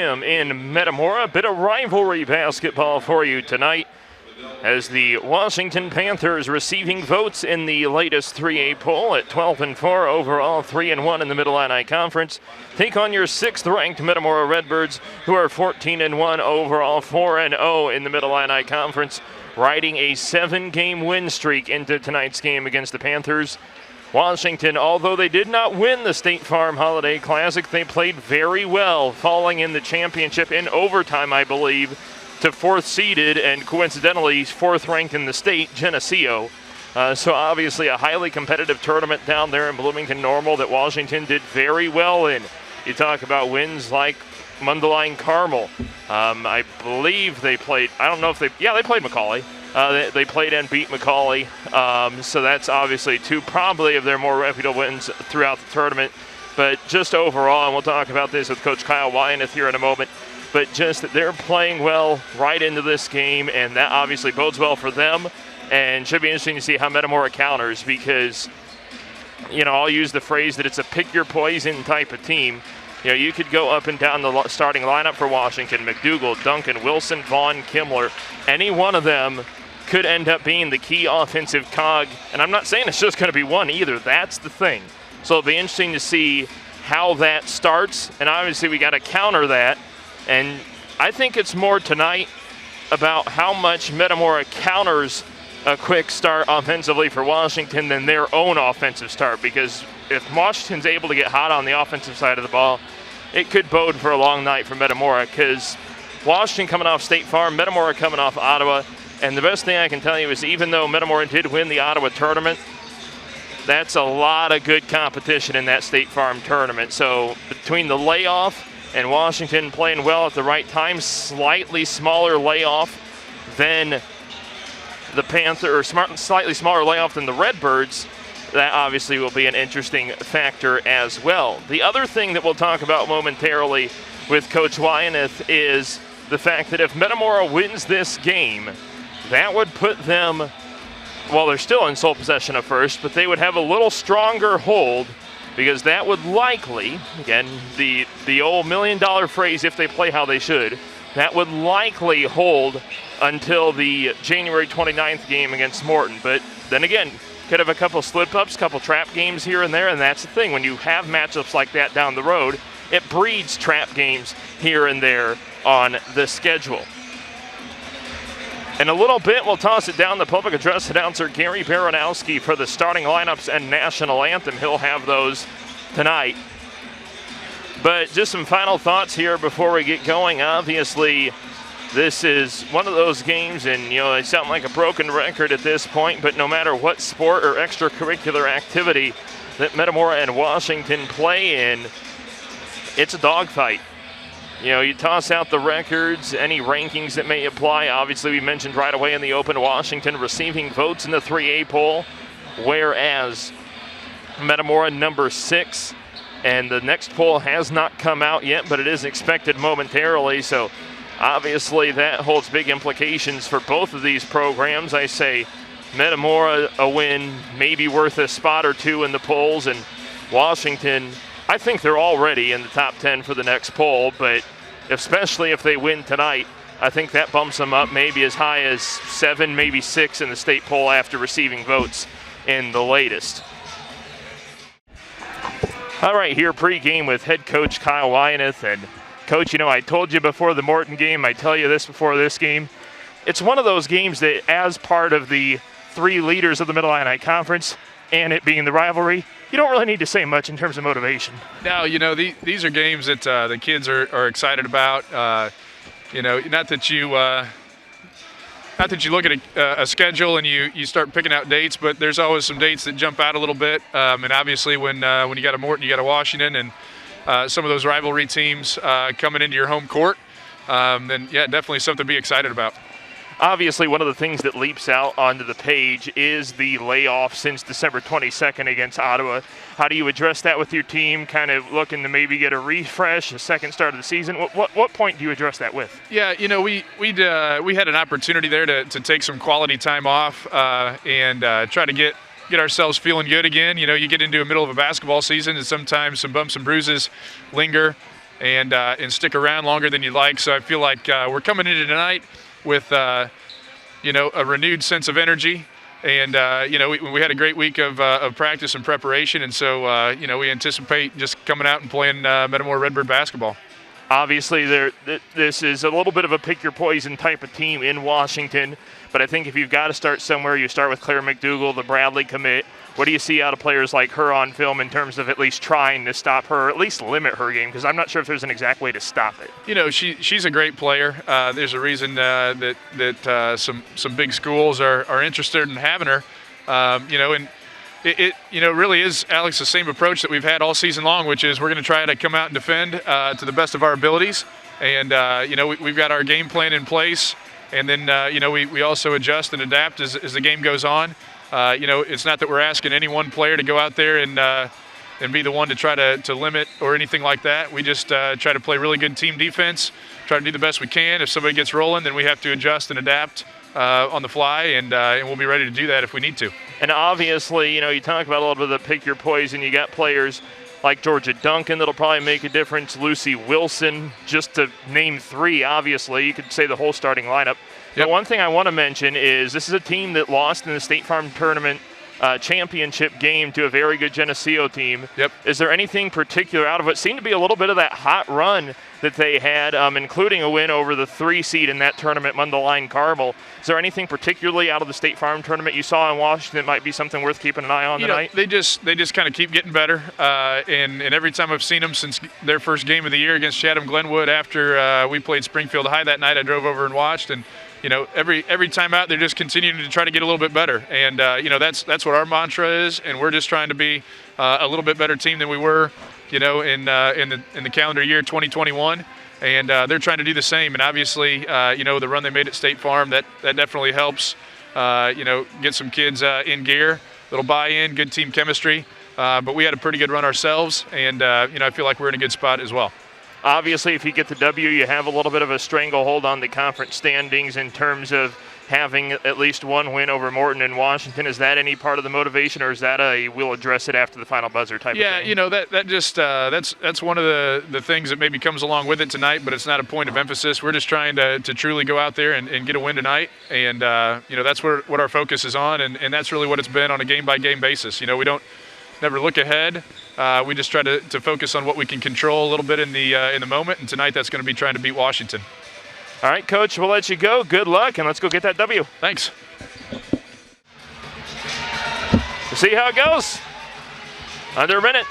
Gym in Metamora. A bit of rivalry basketball for you tonight as the Washington Panthers receiving votes in the latest 3A poll at 12-4 overall, 3-1 in the Mid-Illini Conference. Take on your 6th-ranked Metamora Redbirds, who are 14-1 overall, 4-0 in the Mid-Illini Conference, riding a 7-game win streak into tonight's game against the Panthers. Washington, although they did not win the State Farm Holiday Classic, they played very well, falling in the championship in overtime, I believe, to 4th seeded and coincidentally 4th ranked in the state, Geneseo. So obviously a highly competitive tournament down there in Bloomington Normal that Washington did very well in. You talk about wins like Mundelein Carmel. I believe they played, I don't know if they played McCallie. They played and beat McCallie, so that's obviously two probably of their more reputable wins throughout the tournament. But just overall, and we'll talk about this with Coach Kyle Wyanath here in a moment, but just that they're playing well right into this game, and that obviously bodes well for them, and should be interesting to see how Metamora counters because, you know, I'll use the phrase that it's a pick-your-poison type of team. You know, you could go up and down the starting lineup for Washington, McDougal, Duncan, Wilson, Vaughn, Kimmler. Any one of them could end up being the key offensive cog. And I'm not saying it's just going to be one either. That's the thing. So it'll be interesting to see how that starts. And obviously we got to counter that. And I think it's more tonight about how much Metamora counters a quick start offensively for Washington than their own offensive start. Because if Washington's able to get hot on the offensive side of the ball, it could bode for a long night for Metamora because Washington coming off State Farm, Metamora coming off Ottawa. And the best thing I can tell you is even though Metamora did win the Ottawa tournament, that's a lot of good competition in that State Farm tournament. So between the layoff and Washington playing well at the right time, slightly smaller layoff than the Panthers, or slightly smaller layoff than the Redbirds, that obviously will be an interesting factor as well. The other thing that we'll talk about momentarily with Coach Wyanath is the fact that if Metamora wins this game, that would put them, well, they're still in sole possession of first, but they would have a little stronger hold because that would likely, again, the old $1 million phrase, if they play how they should, that would likely hold until the January 29th game against Morton. But then again, could have a couple slip-ups, couple trap games here and there, and that's the thing. When you have matchups like that down the road, it breeds trap games here and there on the schedule. In a little bit, we'll toss it down to public address announcer Gary Baranowski for the starting lineups and national anthem. He'll have those tonight. But just some final thoughts here before we get going. Obviously, this is one of those games, and you know, it sounds like a broken record at this point, but no matter what sport or extracurricular activity that Metamora and Washington play in, it's a dogfight. You know, you toss out the records, any rankings that may apply. Obviously, we mentioned right away in the open, Washington receiving votes in the 3A poll, whereas Metamora number 6. And the next poll has not come out yet, but it is expected momentarily. So obviously that holds big implications for both of these programs. I say Metamora a win, maybe worth a spot or two in the polls, and Washington, I think they're already in the top 10 for the next poll, but especially if they win tonight, I think that bumps them up maybe as high as 7, maybe 6 in the state poll after receiving votes in the latest. All right, here pregame with head coach Kyle Wyanath. And Coach, you know, I told you before the Morton game, I tell you this before this game, it's one of those games that as part of the 3 leaders of the Mid-Illini Conference and it being the rivalry, you don't really need to say much in terms of motivation. No, you know, these are games that the kids are excited about. You know, not that you look at a schedule and you start picking out dates, but there's always some dates that jump out a little bit. And obviously when you got a Morton, you got a Washington, and some of those rivalry teams coming into your home court, then yeah, definitely something to be excited about. Obviously, one of the things that leaps out onto the page is the layoff since December 22nd against Ottawa. How do you address that with your team, kind of looking to maybe get a refresh, a second start of the season? What point do you address that with? Yeah, you know, we had an opportunity there to take some quality time off and try to get ourselves feeling good again. You know, you get into the middle of a basketball season and sometimes some bumps and bruises linger. and stick around longer than you'd like. So I feel like we're coming into tonight with a renewed sense of energy. And, we had a great week of practice and preparation. And so, we anticipate just coming out and playing Metamora Redbird basketball. Obviously, this is a little bit of a pick-your-poison type of team in Washington. But I think if you've got to start somewhere, you start with Claire McDougall, the Bradley commit. What do you see out of players like her on film in terms of at least trying to stop her, or at least limit her game? Because I'm not sure if there's an exact way to stop it. She's a great player. There's a reason that some big schools are interested in having her. And it really is, Alex, the same approach that we've had all season long, which is we're going to try to come out and defend to the best of our abilities. And, we've got our game plan in place. And then, we also adjust and adapt as the game goes on. It's not that we're asking any one player to go out there and be the one to try to limit or anything like that. We just try to play really good team defense, try to do the best we can. If somebody gets rolling, then we have to adjust and adapt on the fly, and we'll be ready to do that if we need to. And obviously, you talk about a little bit of the pick your poison. You got players like Georgia Duncan that'll probably make a difference, Lucy Wilson, just to name three. Obviously, you could say the whole starting lineup. Yep. But one thing I want to mention is this is a team that lost in the State Farm Tournament championship game to a very good Geneseo team. Yep. Is there anything particular out of what seemed to be a little bit of that hot run that they had, including a win over the 3 seed in that tournament, Mundelein Carmel? Is there anything particularly out of the State Farm Tournament you saw in Washington that might be something worth keeping an eye on tonight? They just kind of keep getting better, and every time I've seen them since their first game of the year against Chatham Glenwood after we played Springfield High that night, I drove over and watched, and every time out, they're just continuing to try to get a little bit better. And, that's what our mantra is. And we're just trying to be a little bit better team than we were, in the calendar year 2021. And they're trying to do the same. And obviously, the run they made at State Farm, that definitely helps, get some kids in gear. That'll buy in, good team chemistry. But we had a pretty good run ourselves. And, I feel like we're in a good spot as well. Obviously, if you get the W, you have a little bit of a stranglehold on the conference standings in terms of having at least one win over Morton and Washington. Is that any part of the motivation, or is that we'll address it after the final buzzer type of thing? Yeah, that's one of the things that maybe comes along with it tonight, but it's not a point of emphasis. We're just trying to truly go out there and get a win tonight, and that's what our focus is on, and that's really what it's been on a game-by-game basis. We don't never look ahead. We just try to focus on what we can control a little bit in the moment, and tonight that's going to be trying to beat Washington. All right, Coach, we'll let you go. Good luck, and let's go get that W. Thanks. We'll see how it goes. Under a minute,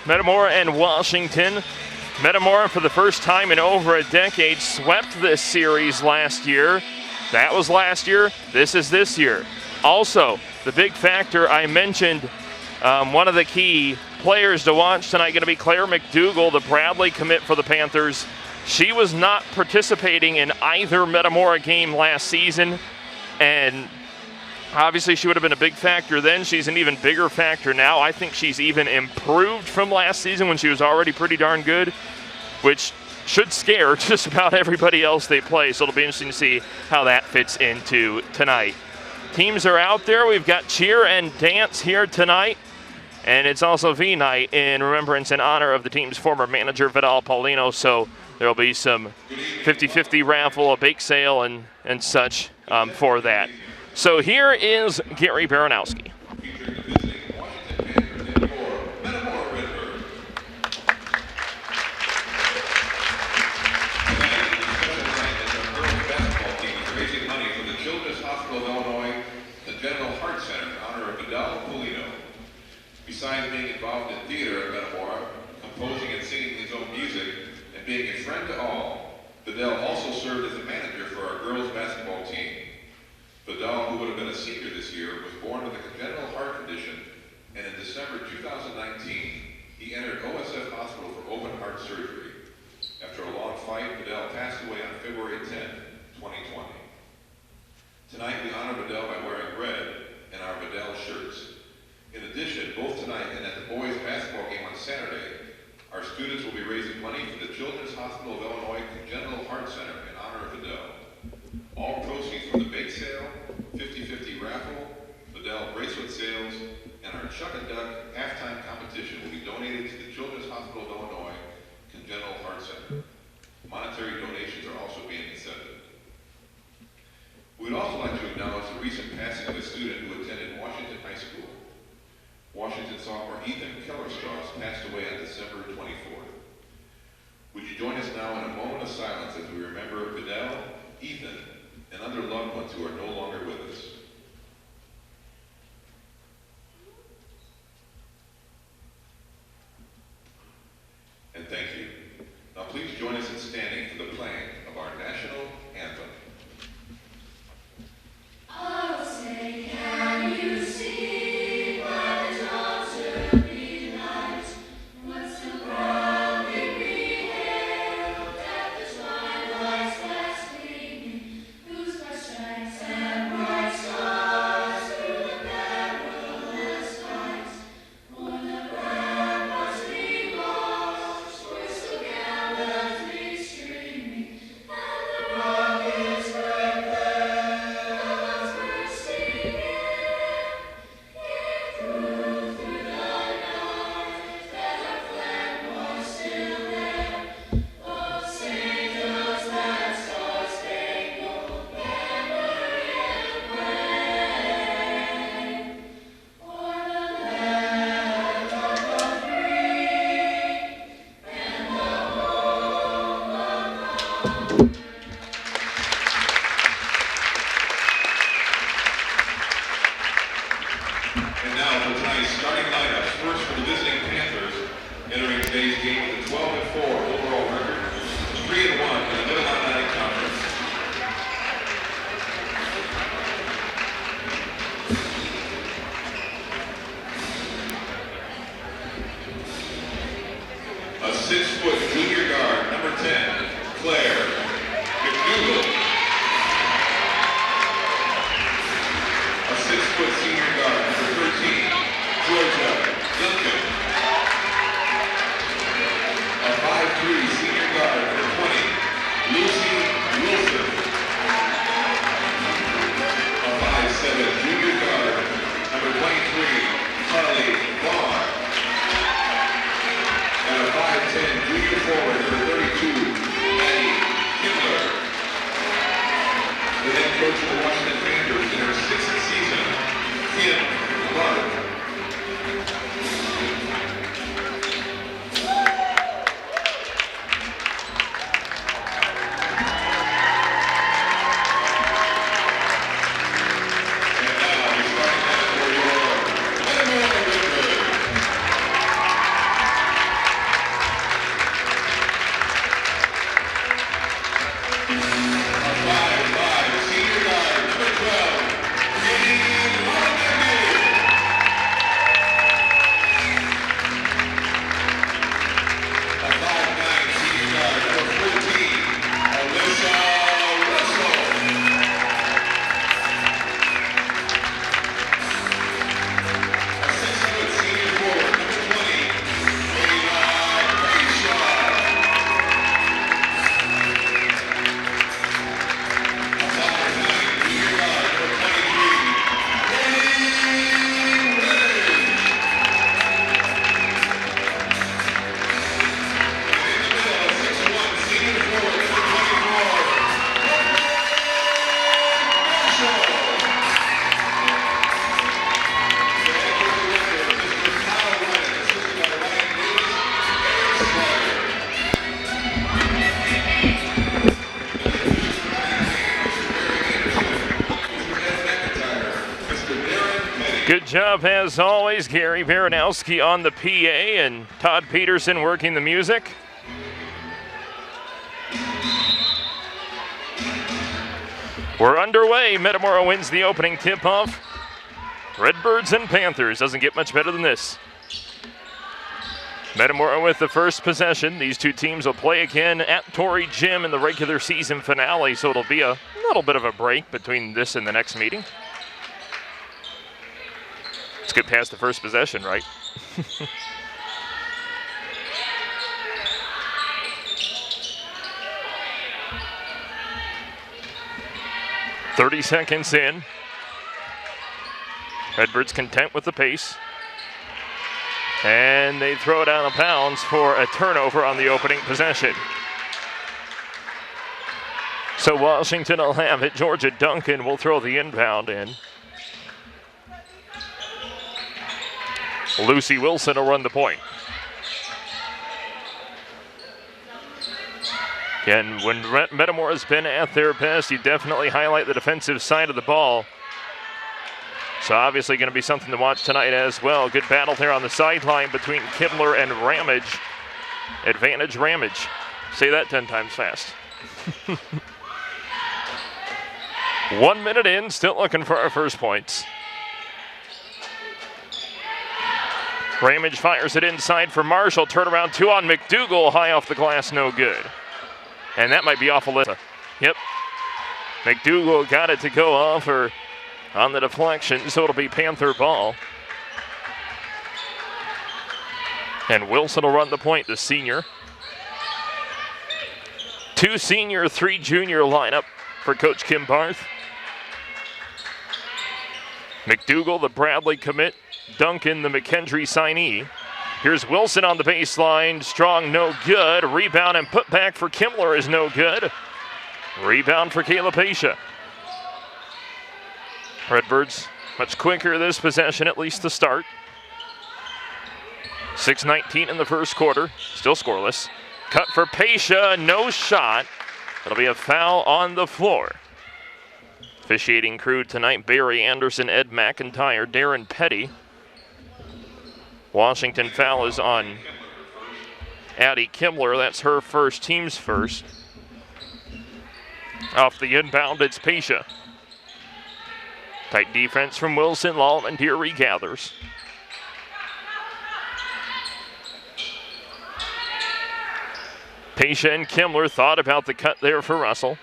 Metamora and Washington. Metamora, for the first time in over a decade, swept this series last year. That was last year. This is this year. Also, the big factor I mentioned, one of the key players to watch tonight going to be Claire McDougall, the Bradley commit for the Panthers. She was not participating in either Metamora game last season, and obviously she would have been a big factor then. She's an even bigger factor now. I think she's even improved from last season when she was already pretty darn good, which should scare just about everybody else they play. So it'll be interesting to see how that fits into tonight. Teams are out there. We've got cheer and dance here tonight. And it's also V-Night in remembrance and honor of the team's former manager, Vidal Paulino. So there'll be some 50-50 raffle, a bake sale, and such for that. So here is Gary Baranowski. Besides being involved in theater at Metamora, composing and singing his own music, and being a friend to all, Vidal also served as a manager for our girls basketball team. Vidal, who would have been a senior this year, was born with a congenital heart condition, and in December 2019, he entered OSF Hospital for open heart surgery. After a long fight, Vidal passed away on February 10, 2020. Tonight, we honor Vidal by wearing red and our Vidal shirts. In addition, both tonight and at the boys' basketball game on Saturday, our students will be raising money for the Children's Hospital of Illinois Congenital Heart Center in honor of Vidal. All proceeds from the bake sale, 50-50 raffle, Vidal bracelet sales, and our Chuck and Duck halftime competition will be donated to the Children's Hospital of Illinois Congenital Heart Center. Monetary donations are also being accepted. We would also like to acknowledge the recent passing of a student who attended Washington High School. Washington sophomore Ethan Kellerstrass passed away on December 24th. Would you join us now in a moment of silence as we remember Fidel, Ethan, and other loved ones who are no longer with us. And thank you. Now please join us in standing for the playing of our national anthem. I will say, can you see by the dawn's early light, what so proudly we hailed at the twilight's last gleaming, whose bright stripes and bright stars through the perilous heights, o'er the ramparts we marched, were so gallantly streaming, and the rockets were bells bursting in through the night, that our flag was still there. Oh, St. John's, that star-spangled banner yet wave, o'er the land of the free and the home of God. And now for tonight's starting lineups. First for the visiting Panthers, entering today's game with a 12-4 overall record, 3-1 in the Mid-Atlantic Conference. A 6-foot junior guard, number 10, Claire McDougal. A 6-foot senior guard, number 13, Georgia Duncan. A 5'3" senior guard, number 20, Lucy Wilson. A 5'7" junior guard, number 23, Carly Vaughn. And a 5'10" junior forward, number 32, Maddie Kindler. The head coach of the Washington Panthers in her 6th season, Kim Clark. And now we start now for your Metamora Redbirds. A 5'5" senior guard, number 12, Katie Lonaghy. A 5'9" senior guard, number 14, Alyssa Russell. A 6-foot senior forward, number 20, Ava Brayshaw. A 5'9" junior guard, number 23, Katie Redbird. And in the middle, a 6'1" senior forward, number 24, Marshall. The head coach director, Mr. Kyle Ryan, assisted by Ryan Davis, Eric Slaughter. Mr. Ed McIntyre, Mr. Darren Petty. Good job as always, Gary Baranowski on the PA and Todd Peterson working the music. We're underway. Metamora wins the opening tip-off. Redbirds and Panthers. Doesn't get much better than this. Metamora with the first possession. These two teams will play again at Torrey Gym in the regular season finale, so it'll be a little bit of a break between this and the next meeting. Let's get past the first possession, right? 30 seconds in. Redbirds content with the pace. And they throw it out of bounds for a turnover on the opening possession. So Washington will have it. Georgia Duncan will throw the inbound in. Lucy Wilson will run the point. And when Metamora has been at their best, you definitely highlight the defensive side of the ball. So obviously going to be something to watch tonight as well. Good battle there on the sideline between Kibler and Ramage. Advantage Ramage. Say that 10 times fast. 1 minute in, still looking for our first points. Ramage fires it inside for Marshall. Turnaround 2 on McDougal. High off the glass, no good. And that might be off Alyssa. Yep. McDougal got it to go off or on the deflection, so it'll be Panther ball. And Wilson will run the point, the senior. 2 senior, 3 junior lineup for Coach Kim Barth. McDougal, the Bradley commit. Duncan, the McKendree signee. Here's Wilson on the baseline. Strong, no good. Rebound and put back for Kimmler is no good. Rebound for Kayla Pasha. Redbirds much quicker this possession, at least to start. 6:19 in the first quarter. Still scoreless. Cut for Pasha, no shot. It'll be a foul on the floor. Officiating crew tonight, Barry Anderson, Ed McIntyre, Darren Petty. Washington foul is on Addie Kimmler. That's her first, team's first. Off the inbound, it's Pasha. Tight defense from Wilson. Lallman-Deer regathers. Pasha and Kimmler thought about the cut there for Russell.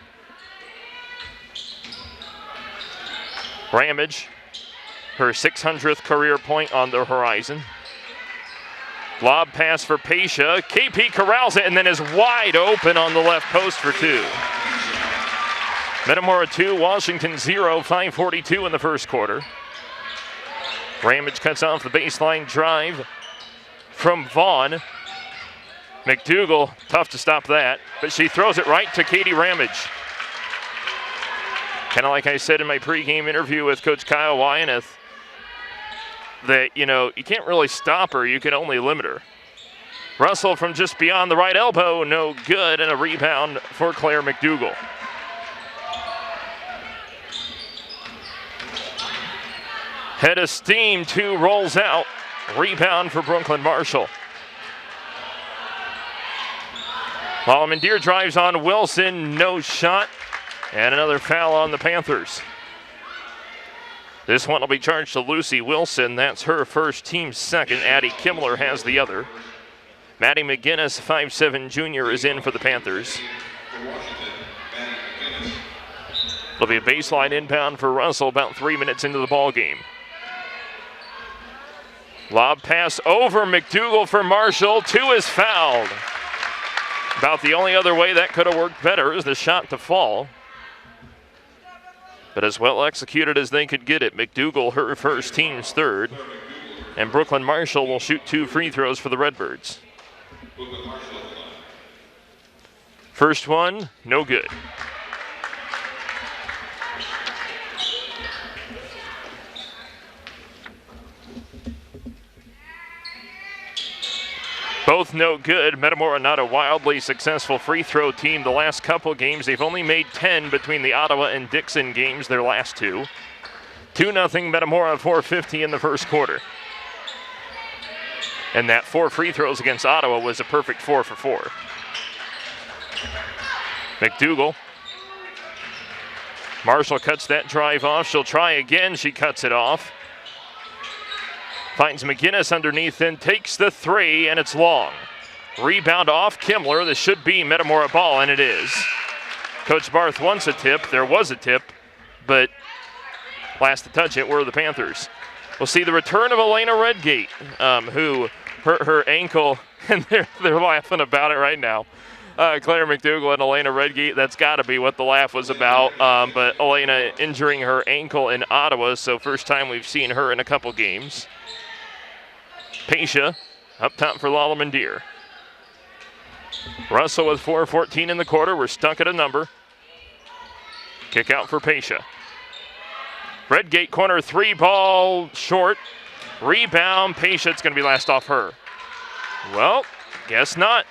Ramage, her 600th career point on the horizon. Lob pass for Pasha. KP corrals it and then is wide open on the left post for 2. Metamora 2, Washington 0, 5:42 in the first quarter. Ramage cuts off the baseline drive from Vaughn. McDougal, tough to stop that, but she throws it right to Katie Ramage. Kind of like I said in my pregame interview with Coach Kyle Wyanath, that, you can't really stop her, you can only limit her. Russell from just beyond the right elbow, no good, and a rebound for Claire McDougal. Head of steam, 2 rolls out. Rebound for Brooklyn Marshall. Lallman-Deer drives on Wilson, no shot. And another foul on the Panthers. This one will be charged to Lucy Wilson. That's her first, team second. Addie Kimmler has the other. Maddie McGinnis, 5'7" junior, is in for the Panthers. It'll be a baseline inbound for Russell about 3 minutes into the ball game. Lob pass over McDougal for Marshall. 2 is fouled. About the only other way that could have worked better is the shot to fall. But as well executed as they could get it. McDougal, her first, team's third. And Brooklyn Marshall will shoot 2 free throws for the Redbirds. First one, no good. Both no good. Metamora not a wildly successful free throw team the last couple games. They've only made 10 between the Ottawa and Dixon games, their last 2. 2-0 Metamora, 4:50 in the first quarter. And that 4 free throws against Ottawa was a perfect 4 for 4. McDougal. Marshall cuts that drive off. She'll try again. She cuts it off. Finds McGinnis underneath, then takes the 3, and it's long. Rebound off Kimmler. This should be Metamora ball, and it is. Coach Barth wants a tip. There was a tip, but last to touch it were the Panthers. We'll see the return of Elena Redgate, who hurt her ankle, and they're laughing about it right now. Claire McDougal and Elena Redgate, that's got to be what the laugh was about. But Elena injuring her ankle in Ottawa, so first time we've seen her in a couple games. Pasha up top for Lallman-Deer. Russell with 4:14 in the quarter. We're stuck at a number. Kick out for Pesha. Redgate corner 3 ball short. Rebound, Pesha, it's going to be last off her. Well, guess not.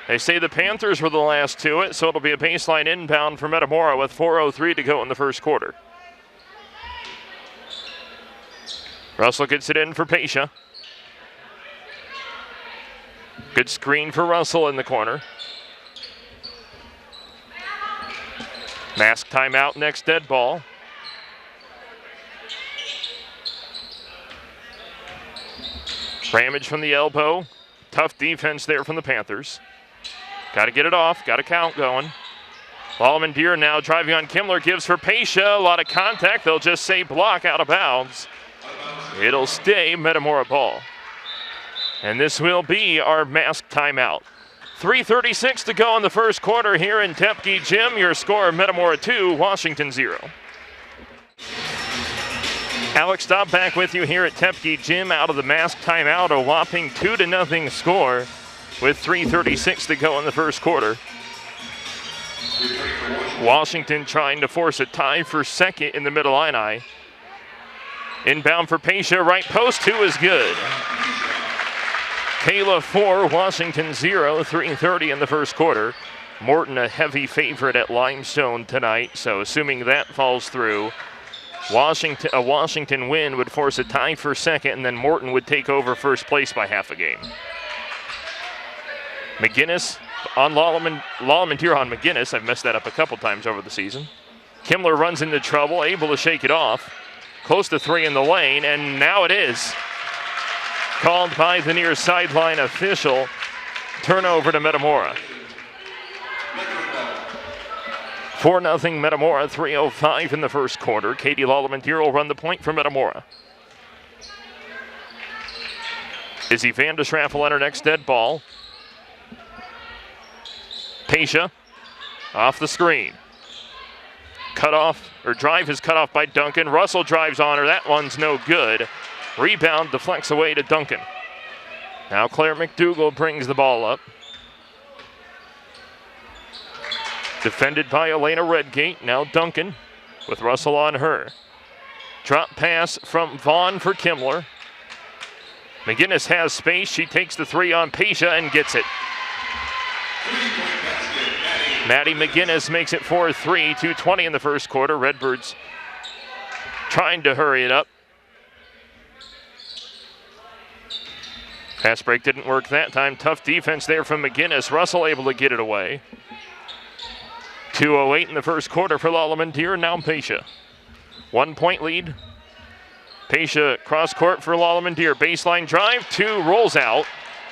They say the Panthers were the last to it, so it'll be a baseline inbound for Metamora with 4:03 to go in the first quarter. Russell gets it in for Pesha. Good screen for Russell in the corner. Mask timeout, next dead ball. Ramage from the elbow. Tough defense there from the Panthers. Got to get it off, got a count going. Lallemand-Deer now driving on Kimmler, gives for Pesha. A lot of contact, they'll just say block out of bounds. It'll stay Metamora ball. And this will be our mask timeout. 3:36 to go in the first quarter here in Tepke Gym. Your score, Metamora 2, Washington 0. Alex Staub back with you here at Tepke Gym out of the mask timeout. A whopping 2-0 score with 3:36 to go in the first quarter. Washington trying to force a tie for second in the Middle Illini. Inbound for Pesha, right post, 2 is good. Kayla 4, Washington 0, 3:30 in the first quarter. Morton a heavy favorite at Limestone tonight, so assuming that falls through, a Washington win would force a tie for second, and then Morton would take over first place by half a game. McGinnis on Lallemand-Deer on McGinnis. I've messed that up a couple times over the season. Kimmler runs into trouble, able to shake it off. Close to 3 in the lane, and now it is. Called by the near sideline official. Turnover to Metamora. 4-0 Metamora, 3:05 in the first quarter. Katie Lallemand-Deer will run the point for Metamora. Izzy Van de Schraff will enter next dead ball. Pesha off the screen. Cut off, or drive is cut off by Duncan. Russell drives on her, that one's no good. Rebound deflects away to Duncan. Now Claire McDougall brings the ball up. Defended by Elena Redgate, now Duncan with Russell on her. Drop pass from Vaughn for Kimmler. McGinnis has space, she takes the 3 on Pesha and gets it. Maddie McGinnis makes it 4-3, 2:20 in the first quarter. Redbirds trying to hurry it up. Pass break didn't work that time. Tough defense there from McGinnis. Russell able to get it away. 2:08 in the first quarter for Lallemand-Deer, now Pesha. 1 point lead. Pesha cross court for Lallemand-Deer. Baseline drive, 2 rolls out.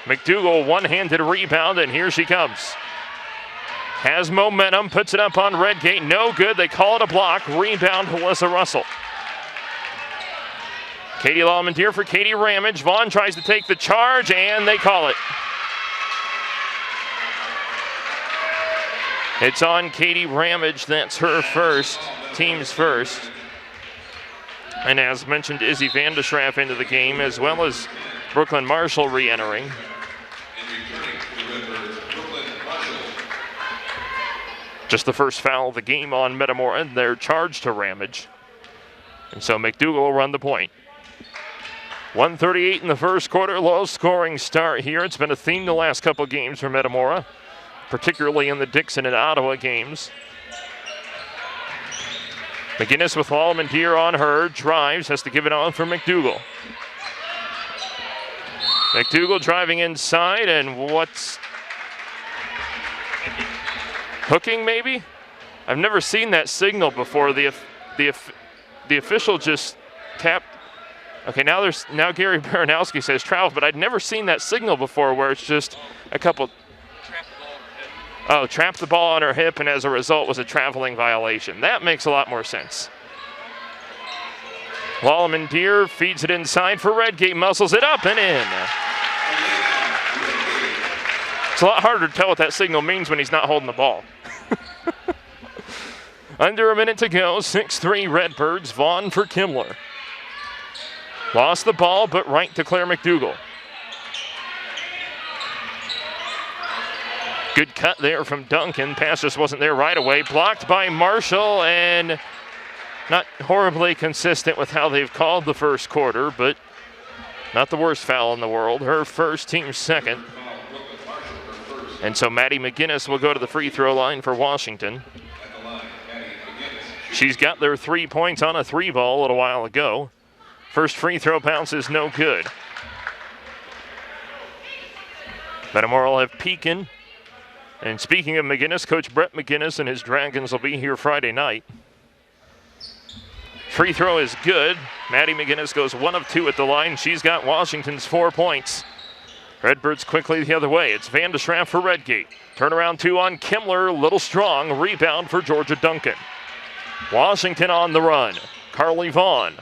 McDougall one-handed rebound, and here she comes. Has momentum, puts it up on Redgate, no good. They call it a block. Rebound, Melissa Russell. Katie Lallemand-Deer for Katie Ramage. Vaughn tries to take the charge, and they call it. It's on Katie Ramage. That's her first, team's first. And as mentioned, Izzy Van de Schraff into the game, as well as Brooklyn Marshall re-entering. Just the first foul of the game on Metamora, and they're charged to Ramage. And so McDougall will run the point. 1:38 in the first quarter, low scoring start here. It's been a theme the last couple games for Metamora, particularly in the Dixon and Ottawa games. McGinnis with Lallemand-Deer on her, drives, has to give it on for McDougall. McDougall driving inside, and what's hooking maybe? I've never seen that signal before. The official just tapped. Okay, now Gary Baranowski says travel, but I'd never seen that signal before where it's just a couple. Trapped the ball on her hip, and as a result was a traveling violation. That makes a lot more sense. Lallemand-Deer feeds it inside for Redgate, muscles it up and in. It's a lot harder to tell what that signal means when he's not holding the ball. Under a minute to go, 6-3 Redbirds, Vaughn for Kimmler. Lost the ball, but right to Claire McDougall. Good cut there from Duncan. Pass just wasn't there right away. Blocked by Marshall, and not horribly consistent with how they've called the first quarter, but not the worst foul in the world. Her first, team second. And so Maddie McGinnis will go to the free throw line for Washington. She's got their 3 points on a 3-ball a little while ago. First free throw bounce is no good. Metamora will have Pekin. And speaking of McGinnis, Coach Brett McGinnis and his Dragons will be here Friday night. Free throw is good. Maddie McGinnis goes 1 of 2 at the line. She's got Washington's 4 points. Redbirds quickly the other way. It's Van de Schraff for Redgate. Turnaround 2 on Kimmler, little strong. Rebound for Georgia Duncan. Washington on the run. Carly Vaughn.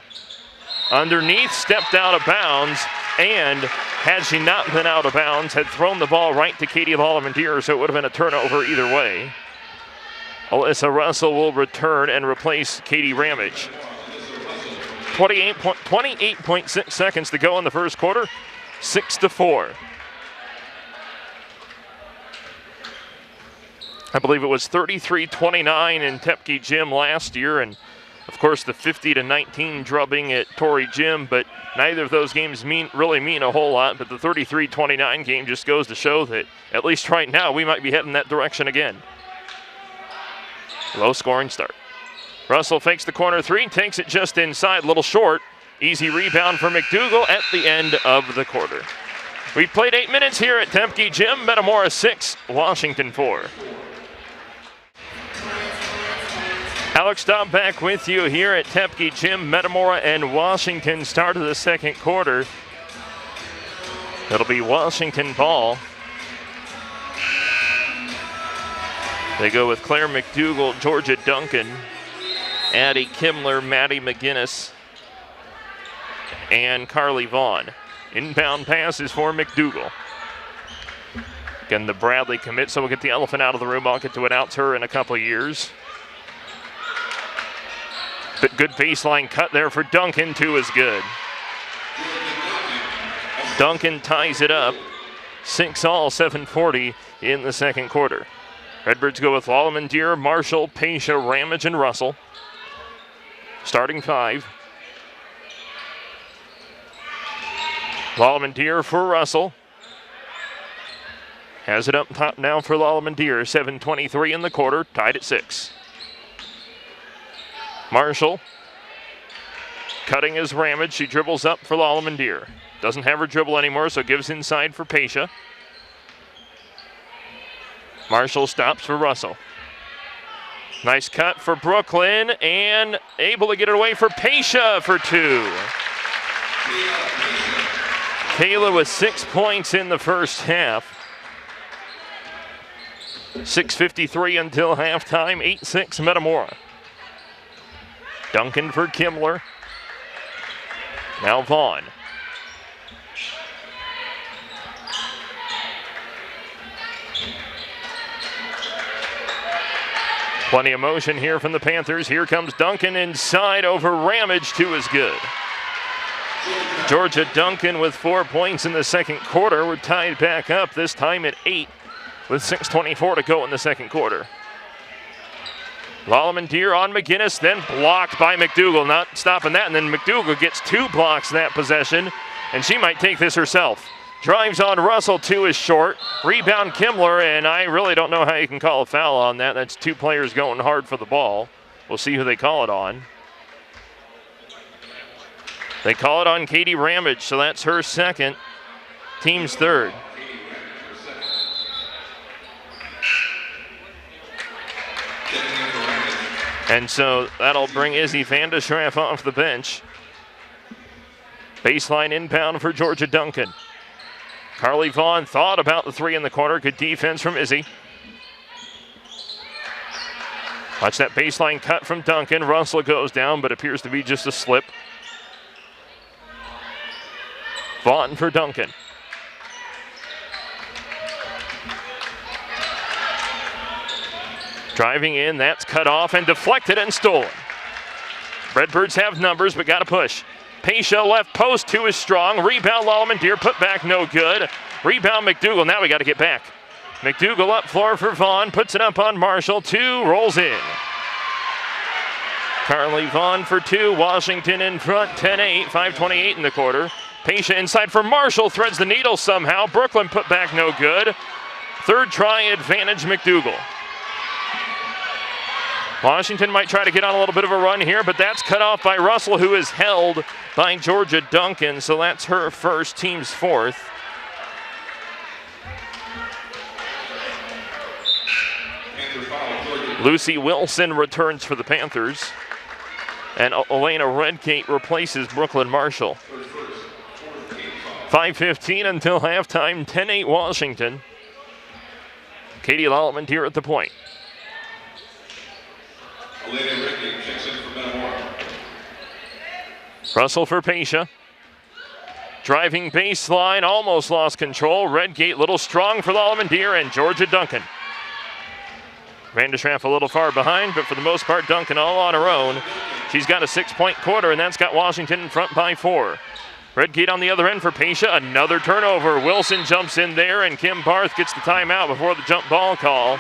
Underneath, stepped out of bounds, and had she not been out of bounds, had thrown the ball right to Katie Lallemand, so it would have been a turnover either way. Alyssa Russell will return and replace Katie Ramage. 28.6 seconds to go in the first quarter, 6-4. I believe it was 33-29 in Tepke Gym last year, and of course the 50-19 drubbing at Torrey Gym, but neither of those games really mean a whole lot, but the 33-29 game just goes to show that, at least right now, we might be heading that direction again. Low scoring start. Russell fakes the corner 3, takes it just inside, little short. Easy rebound for McDougal at the end of the quarter. We played 8 minutes here at Tepke Gym. Metamora 6, Washington 4. Alex Staub back with you here at Tepke Gym. Metamora and Washington start of the second quarter. It'll be Washington ball. They go with Claire McDougal, Georgia Duncan, Addie Kimmler, Maddie McGinnis, and Carly Vaughn. Inbound pass is for McDougal. Again, the Bradley commit, so we'll get the elephant out of the room. I'll get to announce her in a couple of years. But good baseline cut there for Duncan. 2 is good. Duncan ties it up. 6-all, 7:40 in the second quarter. Redbirds go with Lallemand, Marshall, Pasha, Ramage, and Russell. Starting 5. Lallemand for Russell. Has it up top now for Lallemand. 7:23 in the quarter, tied at 6. Marshall cutting his Ramage. She dribbles up for Lallemand. Doesn't have her dribble anymore, so gives inside for Pasha. Marshall stops for Russell. Nice cut for Brooklyn, and able to get it away for Pasha for 2. Kayla with 6 points in the first half. 6:53 until halftime, 8-6 Metamora. Duncan for Kimmler. Now Vaughn. Plenty of motion here from the Panthers. Here comes Duncan inside over Ramage. 2 is good. Georgia Duncan with 4 points in the second quarter. We're tied back up, this time at 8 with 6:24 to go in the second quarter. Lallemand on McGinnis, then blocked by McDougal. Not stopping that, and then McDougal gets 2 blocks that possession, and she might take this herself. Drives on Russell, 2 is short. Rebound Kimmler, and I really don't know how you can call a foul on that. That's 2 players going hard for the ball. We'll see who they call it on. They call it on Katie Ramage, so that's her second, team's third. And so that'll bring Izzy Van de Schraff off the bench. Baseline inbound for Georgia Duncan. Carly Vaughn thought about the 3 in the corner. Good defense from Izzy. Watch that baseline cut from Duncan. Russell goes down, but appears to be just a slip. Vaughn for Duncan. Driving in, that's cut off and deflected and stolen. Redbirds have numbers, but got to push. Pasha left post, 2 is strong. Rebound Lallemand, put back, no good. Rebound McDougal, now we got to get back. McDougal up floor for Vaughn, puts it up on Marshall, 2, rolls in. Carly Vaughn for 2, Washington in front, 10-8, 5:28 in the quarter. Pasha inside for Marshall, threads the needle somehow. Brooklyn put back no good. Third try advantage McDougal. Washington might try to get on a little bit of a run here, but that's cut off by Russell, who is held by Georgia Duncan, so that's her first, team's fourth. Lucy Wilson returns for the Panthers, and Elena Redgate replaces Brooklyn Marshall. 5:15 until halftime, 10-8 Washington. Katie Lallementier at the point. Elena Redgate checks in for Metamora. Russell for Pasha. Driving baseline, almost lost control. Redgate, little strong for Lallementier and Georgia Duncan. Vanderschraff a little far behind, but for the most part, Duncan all on her own. She's got a 6-point quarter, and that's got Washington in front by 4. Redgate on the other end for Pasha, another turnover. Wilson jumps in there, and Kim Barth gets the timeout before the jump ball call.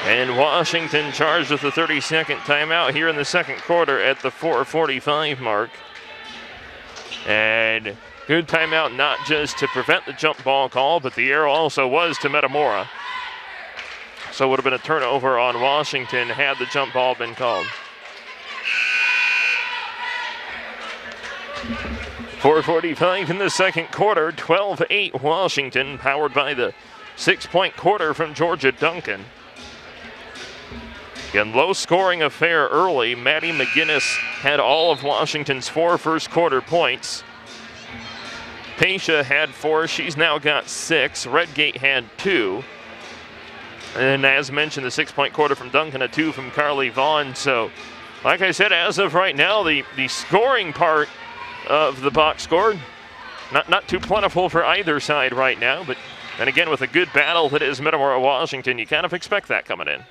And Washington charged with the 30-second timeout here in the second quarter at the 4:45 mark. And good timeout, not just to prevent the jump ball call, but the arrow also was to Metamora. So it would have been a turnover on Washington had the jump ball been called. 4:45 in the second quarter, 12-8 Washington, powered by the 6-point quarter from Georgia Duncan. Again, low-scoring affair early. Maddie McGinnis had all of Washington's 4 first quarter points. Pasha had 4. She's now got 6. Redgate had 2. And as mentioned, the 6-point quarter from Duncan, a 2 from Carly Vaughn. So, like I said, as of right now, the scoring part of the box score, not too plentiful for either side right now. But then again, with a good battle that is Metamora Washington, you kind of expect that coming in.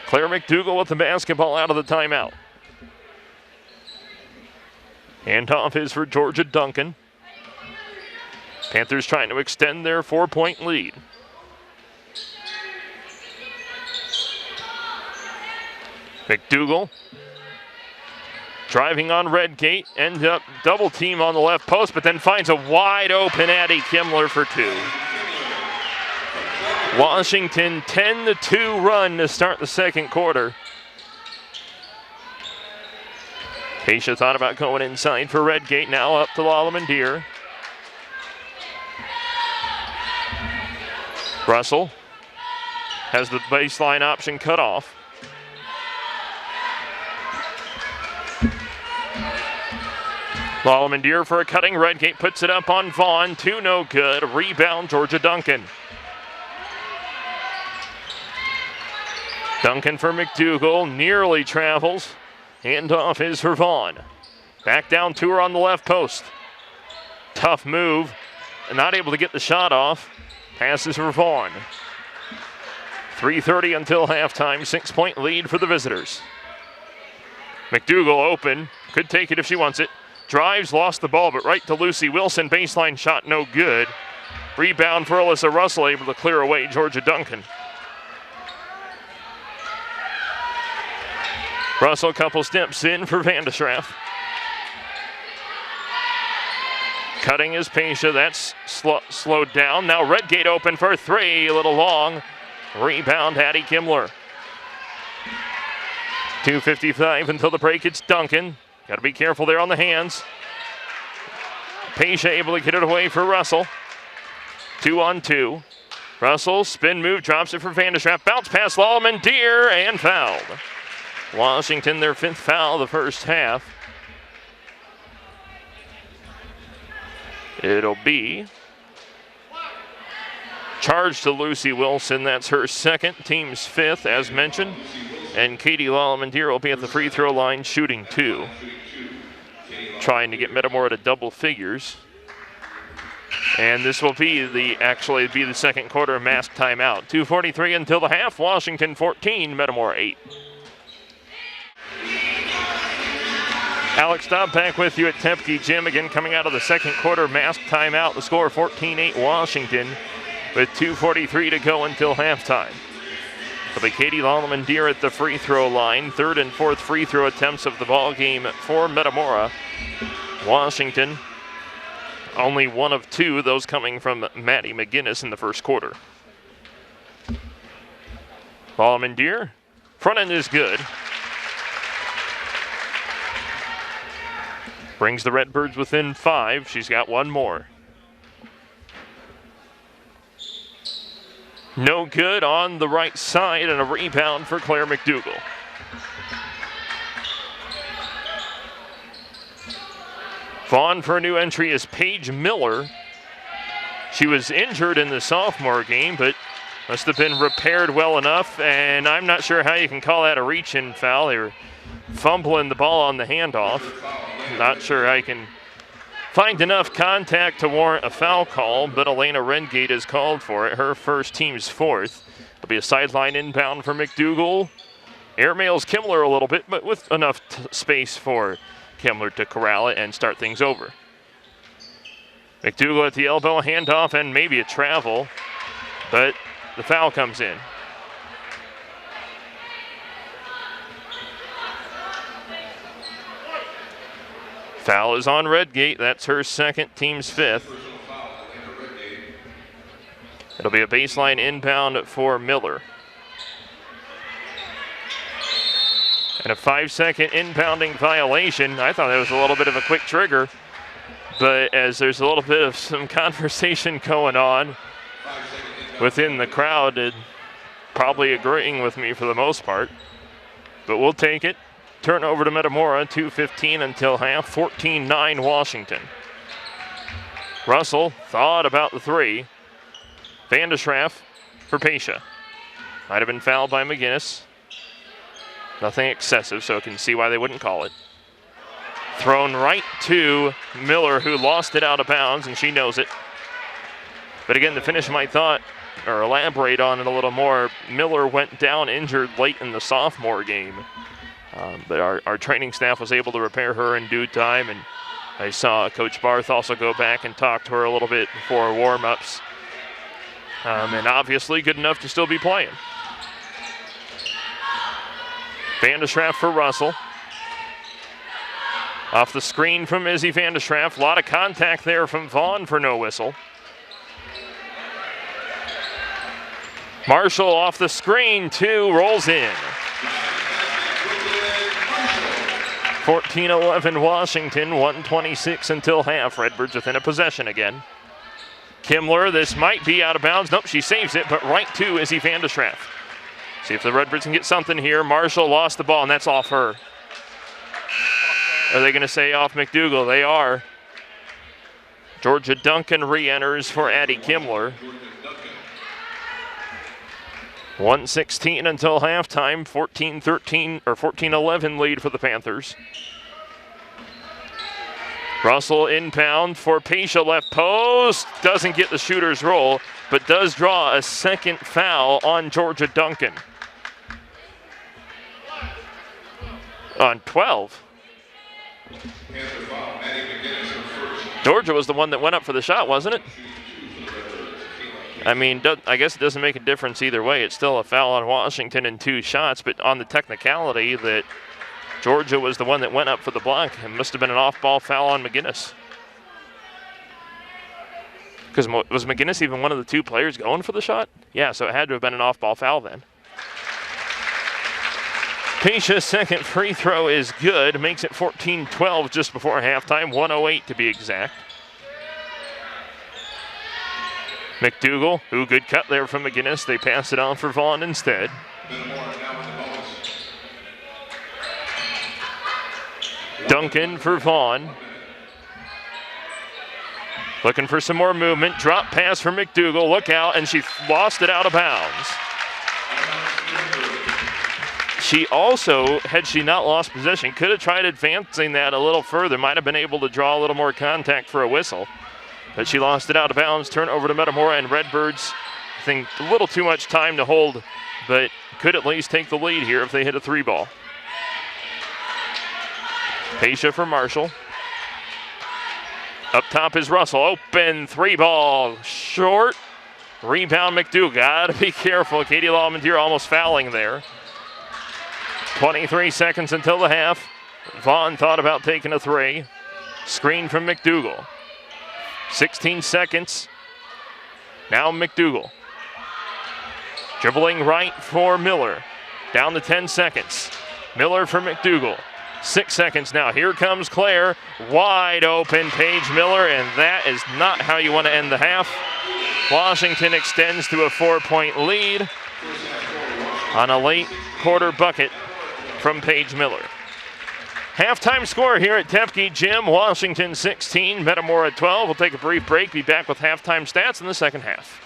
Claire McDougal with the basketball out of the timeout. Handoff is for Georgia Duncan. Panthers trying to extend their 4-point lead. McDougal driving on Redgate, ends up double team on the left post, but then finds a wide open Addie Kimmler for 2. Washington 10-2 run to start the second quarter. Pasha thought about going inside for Redgate, now up to Lallementier. Russell has the baseline option cut off. Lallementier for a cutting. Redgate puts it up on Vaughn. 2 no good. Rebound Georgia Duncan. Duncan for McDougal. Nearly travels. Handoff is for Vaughn. Back down to her on the left post. Tough move. Not able to get the shot off. Passes for Vaughn. 3:30 until halftime. 6-point lead for the visitors. McDougal open. Could take it if she wants it. Drives, lost the ball, but right to Lucy Wilson. Baseline shot no good. Rebound for Alyssa Russell, able to clear away Georgia Duncan. Russell, couple steps in for Vanderschraff. Cutting is Pasha, that's slowed down. Now Redgate open for 3, a little long. Rebound, Addie Kimmler. 2:55 until the break, it's Duncan. Got to be careful there on the hands. Pasha able to get it away for Russell. 2-on-2. Russell, spin move, drops it for Vanderschraff. Bounce pass, Lallementier, and fouled. Washington, their 5th foul of the first half. It'll be charged to Lucy Wilson. That's her 2nd, team's 5th, as mentioned. And Katie Lallementier will be at the free throw line shooting 2. Trying to get Metamora to double figures. And this will be the second quarter mask timeout. 2:43 until the half. Washington 14, Metamora 8. Alex Staub back with you at Tempke Gym again, coming out of the second quarter mask timeout. The score 14-8 Washington. with 2:43 to go until halftime. It'll be Katie Lallemand-Deer at the free throw line. Third and fourth free throw attempts of the ball game for Metamora. Washington, only one of two, those coming from Maddie McGinnis in the first quarter. Lallemand-Deer, front end is good. Brings the Redbirds within 5. She's got one more. No good on the right side, and a rebound for Claire McDougall. Vaughn for a new entry is Paige Miller. She was injured in the sophomore game, but must have been repaired well enough, and I'm not sure how you can call that a reach-in foul. They were fumbling the ball on the handoff. Not sure how you can find enough contact to warrant a foul call, but Elena Rengate is called for it. Her first, team's fourth. It'll be a sideline inbound for McDougall. Airmails Kimmler a little bit, but with enough space for Kimmler to corral it and start things over. McDougall at the elbow, handoff, and maybe a travel, but the foul comes in. Foul is on Redgate. That's her second, team's fifth. It'll be a baseline inbound for Miller. And a 5-second inbounding violation. I thought that was a little bit of a quick trigger, but as there's a little bit of some conversation going on within the crowd, and probably agreeing with me for the most part, but we'll take it. Turn over to Metamora, 2:15 until half, 14-9 Washington. Russell thought about the three. Vandeschraff for Pesha. Might have been fouled by McGinnis. Nothing excessive, so I can see why they wouldn't call it. Thrown right to Miller, who lost it out of bounds, and she knows it. But again, the finish might thought, or elaborate on it a little more, Miller went down injured late in the sophomore game. But our training staff was able to repair her in due time, and I saw Coach Barth also go back and talk to her a little bit before warm-ups. And obviously good enough to still be playing. Vandeschraff for Russell. Off the screen from Izzy Vandeschraff. A lot of contact there from Vaughn for no whistle. Marshall off the screen, too, rolls in. 14-11 Washington, 1:26 until half. Redbirds within a possession again. Kimmler, this might be out of bounds. Nope, she saves it, but right to Izzy Vandeschraff. See if the Redbirds can get something here. Marshall lost the ball, and that's off her. Are they going to say off McDougall? They are. Georgia Duncan re-enters for Addie Kimmler. 1:16 until halftime, 14-13 or 14-11 lead for the Panthers. Russell inbound for Pesha, left post. Doesn't get the shooter's roll, but does draw a second foul on Georgia Duncan. On 12. Georgia was the one that went up for the shot, wasn't it? I mean, I guess it doesn't make a difference either way. It's still a foul on Washington in 2 shots, but on the technicality that Georgia was the one that went up for the block, it must have been an off-ball foul on McGinnis. Because was McGinnis even one of the 2 players going for the shot? Yeah, so it had to have been an off-ball foul then. Pesha's second free throw is good, makes it 14-12 just before halftime, 1:08 to be exact. McDougall, ooh, good cut there from McGinnis. They pass it on for Vaughn instead. Duncan for Vaughn. Looking for some more movement. Drop pass for McDougall. Look out, and she lost it out of bounds. She also, had she not lost possession, could have tried advancing that a little further. Might have been able to draw a little more contact for a whistle. But she lost it out of bounds. Turn over to Metamora, and Redbirds, I think a little too much time to hold, but could at least take the lead here if they hit a 3-ball. Pesha for Marshall. Up top is Russell. Open 3-ball. Short. Rebound McDougal. Gotta be careful. Katie Lawmandier almost fouling there. 23 seconds until the half. Vaughn thought about taking a three. Screen from McDougal. 16 seconds. Now McDougal. Dribbling right for Miller. Down to 10 seconds. Miller for McDougal. 6 seconds now. Here comes Claire. Wide open Paige Miller, and that is not how you want to end the half. Washington extends to a 4-point lead on a late quarter bucket from Paige Miller. Halftime score here at Tepke Gym. Washington 16, Metamora 12. We'll take a brief break. Be back with halftime stats in the second half.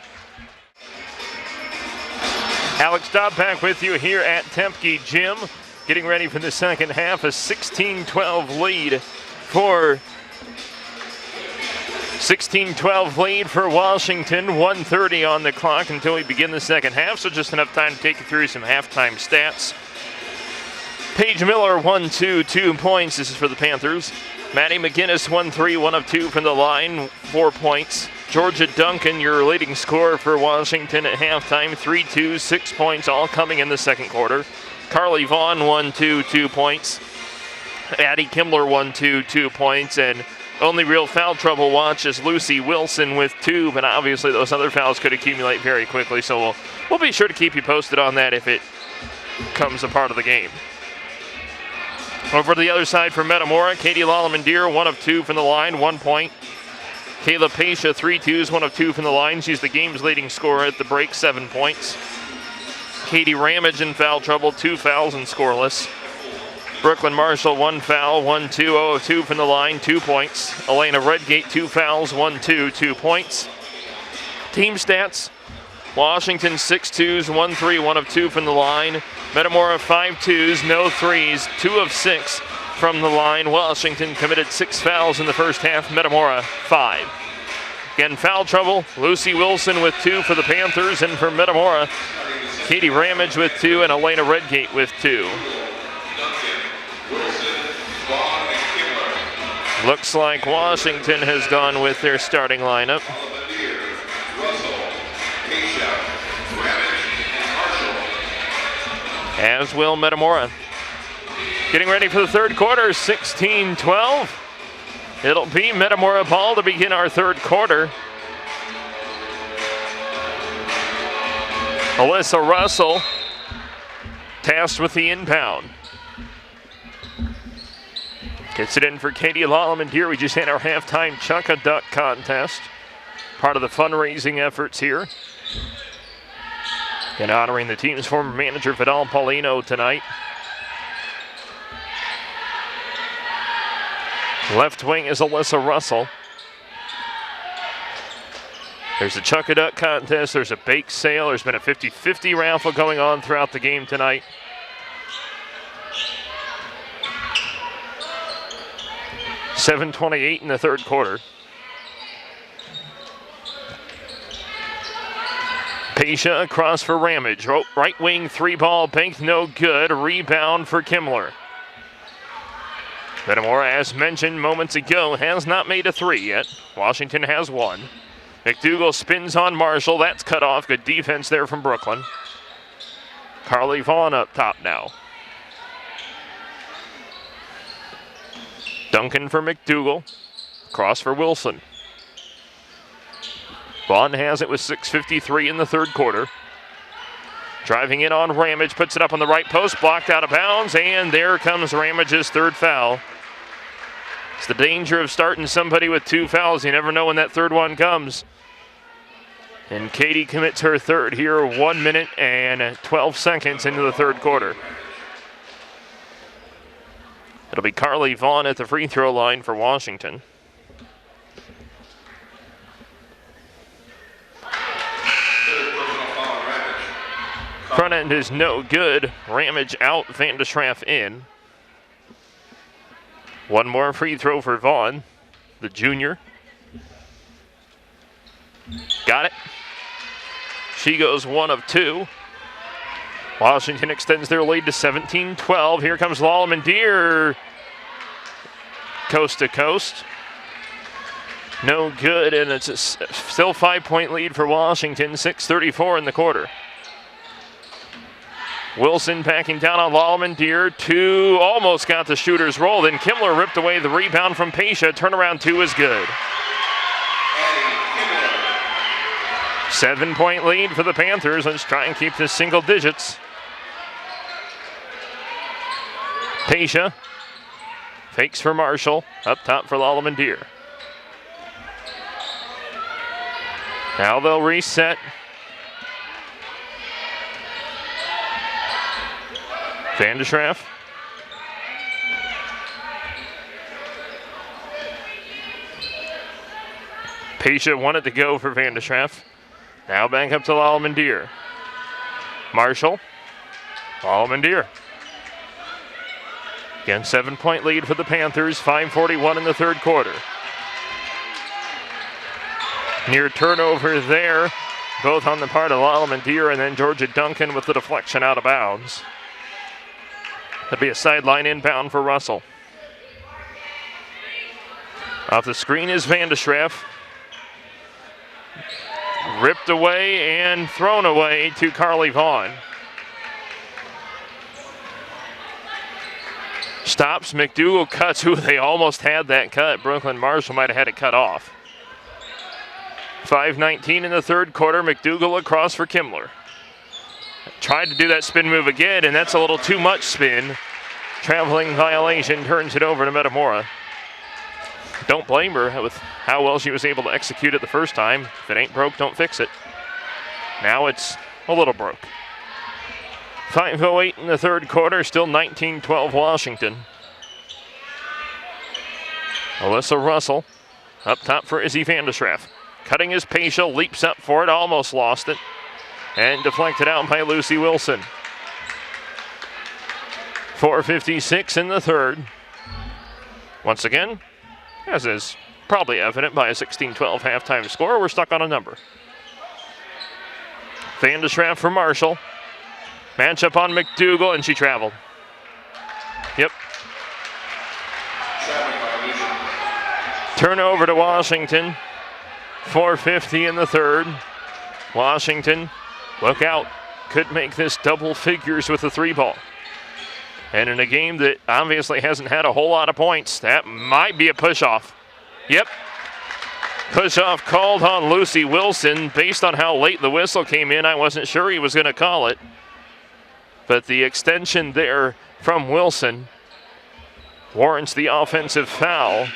Alex Dobb back with you here at Tepke Gym. Getting ready for the second half, a 16-12 lead for Washington. 1:30 on the clock until we begin the second half, so just enough time to take you through some halftime stats. Paige Miller, 2 points. This is for the Panthers. Maddie McGinnis, 1 of 2 from the line, 4 points. Georgia Duncan, your leading scorer for Washington at halftime, 3 6 points, all coming in the second quarter. Carly Vaughn, 2 points. Addie Kimmler, 2 points. And only real foul trouble watch is Lucy Wilson with 2, but obviously those other fouls could accumulate very quickly, so we'll be sure to keep you posted on that if it comes a part of the game. Over to the other side for Metamora, Katie Lalamandir, 1 of 2 from the line, 1 point. Kayla Pasha, 3 twos, 1 of 2 from the line. She's the game's leading scorer at the break, 7 points. Katie Ramage in foul trouble, 2 fouls and scoreless. Brooklyn Marshall, 1 foul, 1-2, 0 of 2 from the line, 2 points. Elena Redgate, 2 fouls, 1-2, 2 points. Team stats, Washington 6 twos, 1-3, 1 of 2 from the line. Metamora 5 twos, no threes, 2 of 6 from the line. Washington committed 6 fouls in the first half, Metamora 5. Again, foul trouble, Lucy Wilson with 2 for the Panthers, and for Metamora, Katie Ramage with 2 and Elena Redgate with 2. Looks like Washington has gone with their starting lineup. As will Metamora. Getting ready for the third quarter, 16-12. It'll be Metamora ball to begin our third quarter. Alyssa Russell tasked with the inbound. Gets it in for Katie Lalamandir. We just had our halftime Chuck-a-Duck contest. Part of the fundraising efforts here. And honoring the team's former manager, Vidal Paulino, tonight. Left wing is Alyssa Russell. There's a Chuck-a-Duck contest. There's a bake sale. There's been a 50-50 raffle going on throughout the game tonight. .728 in the third quarter. Pasha across for Ramage. Right wing 3-ball banked, no good. Rebound for Kimmler. Metamora, as mentioned moments ago, has not made a 3 yet. Washington has 1. McDougal spins on Marshall. That's cut off. Good defense there from Brooklyn. Carly Vaughn up top now. Duncan for McDougal. Cross for Wilson. Vaughn has it with 6:53 in the third quarter. Driving in on Ramage, puts it up on the right post, blocked out of bounds, and there comes Ramage's third foul. It's the danger of starting somebody with 2 fouls. You never know when that third one comes. And Katie commits her third here, 1 minute and 12 seconds into the third quarter. It'll be Carly Vaughn at the free throw line for Washington. Front end is no good. Ramage out, Van de Schraff in. 1 more free throw for Vaughn, the junior. Got it. She goes 1 of 2. Washington extends their lead to 17-12. Here comes Lalamandir. Coast to coast. No good, and it's still 5-point lead for Washington, 6:34 in the quarter. Wilson backing down on Lallemand. Two almost got the shooter's roll. Then Kimmler ripped away the rebound from Pesha. Turnaround two is good. 7-point lead for the Panthers. Let's try and keep this single digits. Pesha fakes for Marshall. Up top for Lallemand. Now they'll reset. Van de Schraff. Pesha wanted to go for Van de Schraff. Now back up to Lallemand. Marshall. Lallemand. Again, 7-point lead for the Panthers. 5:41 in the third quarter. Near turnover there, both on the part of Lallemand and then Georgia Duncan with the deflection out of bounds. That'd be a sideline inbound for Russell. Off the screen is Van de Schraff. Ripped away and thrown away to Carly Vaughn. Stops, McDougal cuts. Ooh, they almost had that cut. Brooklyn Marshall might have had it cut off. 5:19 in the third quarter. McDougal across for Kimmler. Tried to do that spin move again, and that's a little too much spin. Traveling violation turns it over to Metamora. Don't blame her with how well she was able to execute it the first time. If it ain't broke, don't fix it. Now it's a little broke. 5:08 in the third quarter, still 19-12 Washington. Alyssa Russell up top for Izzy Van de Schraff. Cutting his Pesha, leaps up for it, almost lost it. And deflected out by Lucy Wilson. 4:56 in the third. Once again, as is probably evident by a 16-12 halftime score, we're stuck on a number. Van de Schraff for Marshall. Matchup on McDougal, and she traveled. Yep. Turnover to Washington. 4:50 in the third. Washington, look out, could make this double figures with the three ball. And in a game that obviously hasn't had a whole lot of points, that might be a push-off. Yep. Push-off called on Lucy Wilson. Based on how late the whistle came in, I wasn't sure he was going to call it. But the extension there from Wilson warrants the offensive foul,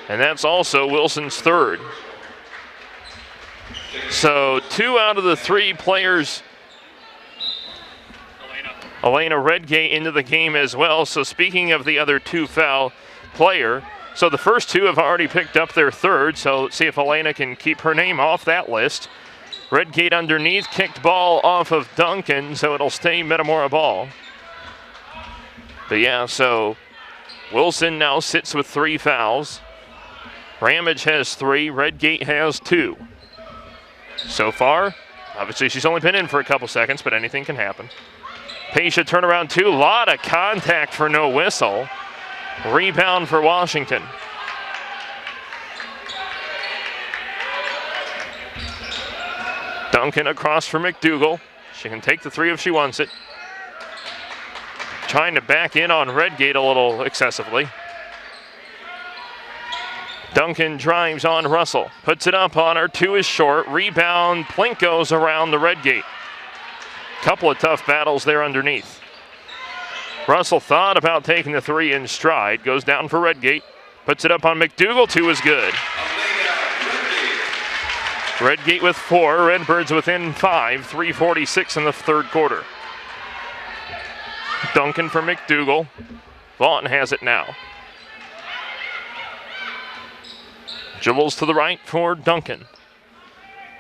and that's also Wilson's third. So 2 out of the 3 players, Elena Redgate into the game as well. So speaking of the other 2 foul player, so the first 2 have already picked up their third, so let's see if Elena can keep her name off that list. Redgate underneath, kicked ball off of Duncan, so it'll stay Metamora ball. But yeah, so Wilson now sits with 3 fouls. Ramage has 3, Redgate has 2. So far, obviously she's only been in for a couple seconds, but anything can happen. Pesha turnaround 2, lot of contact for no whistle. Rebound for Washington. Duncan across for McDougal. She can take the 3 if she wants it. Trying to back in on Redgate a little excessively. Duncan drives on Russell. Puts it up on her. 2 is short. Rebound. Plink goes around the Redgate. Couple of tough battles there underneath. Russell thought about taking the 3 in stride. Goes down for Redgate. Puts it up on McDougal. 2 is good. Redgate with 4. Redbirds within 5. 3:46 in the third quarter. Duncan for McDougal. Vaughn has it now. Dribbles to the right for Duncan.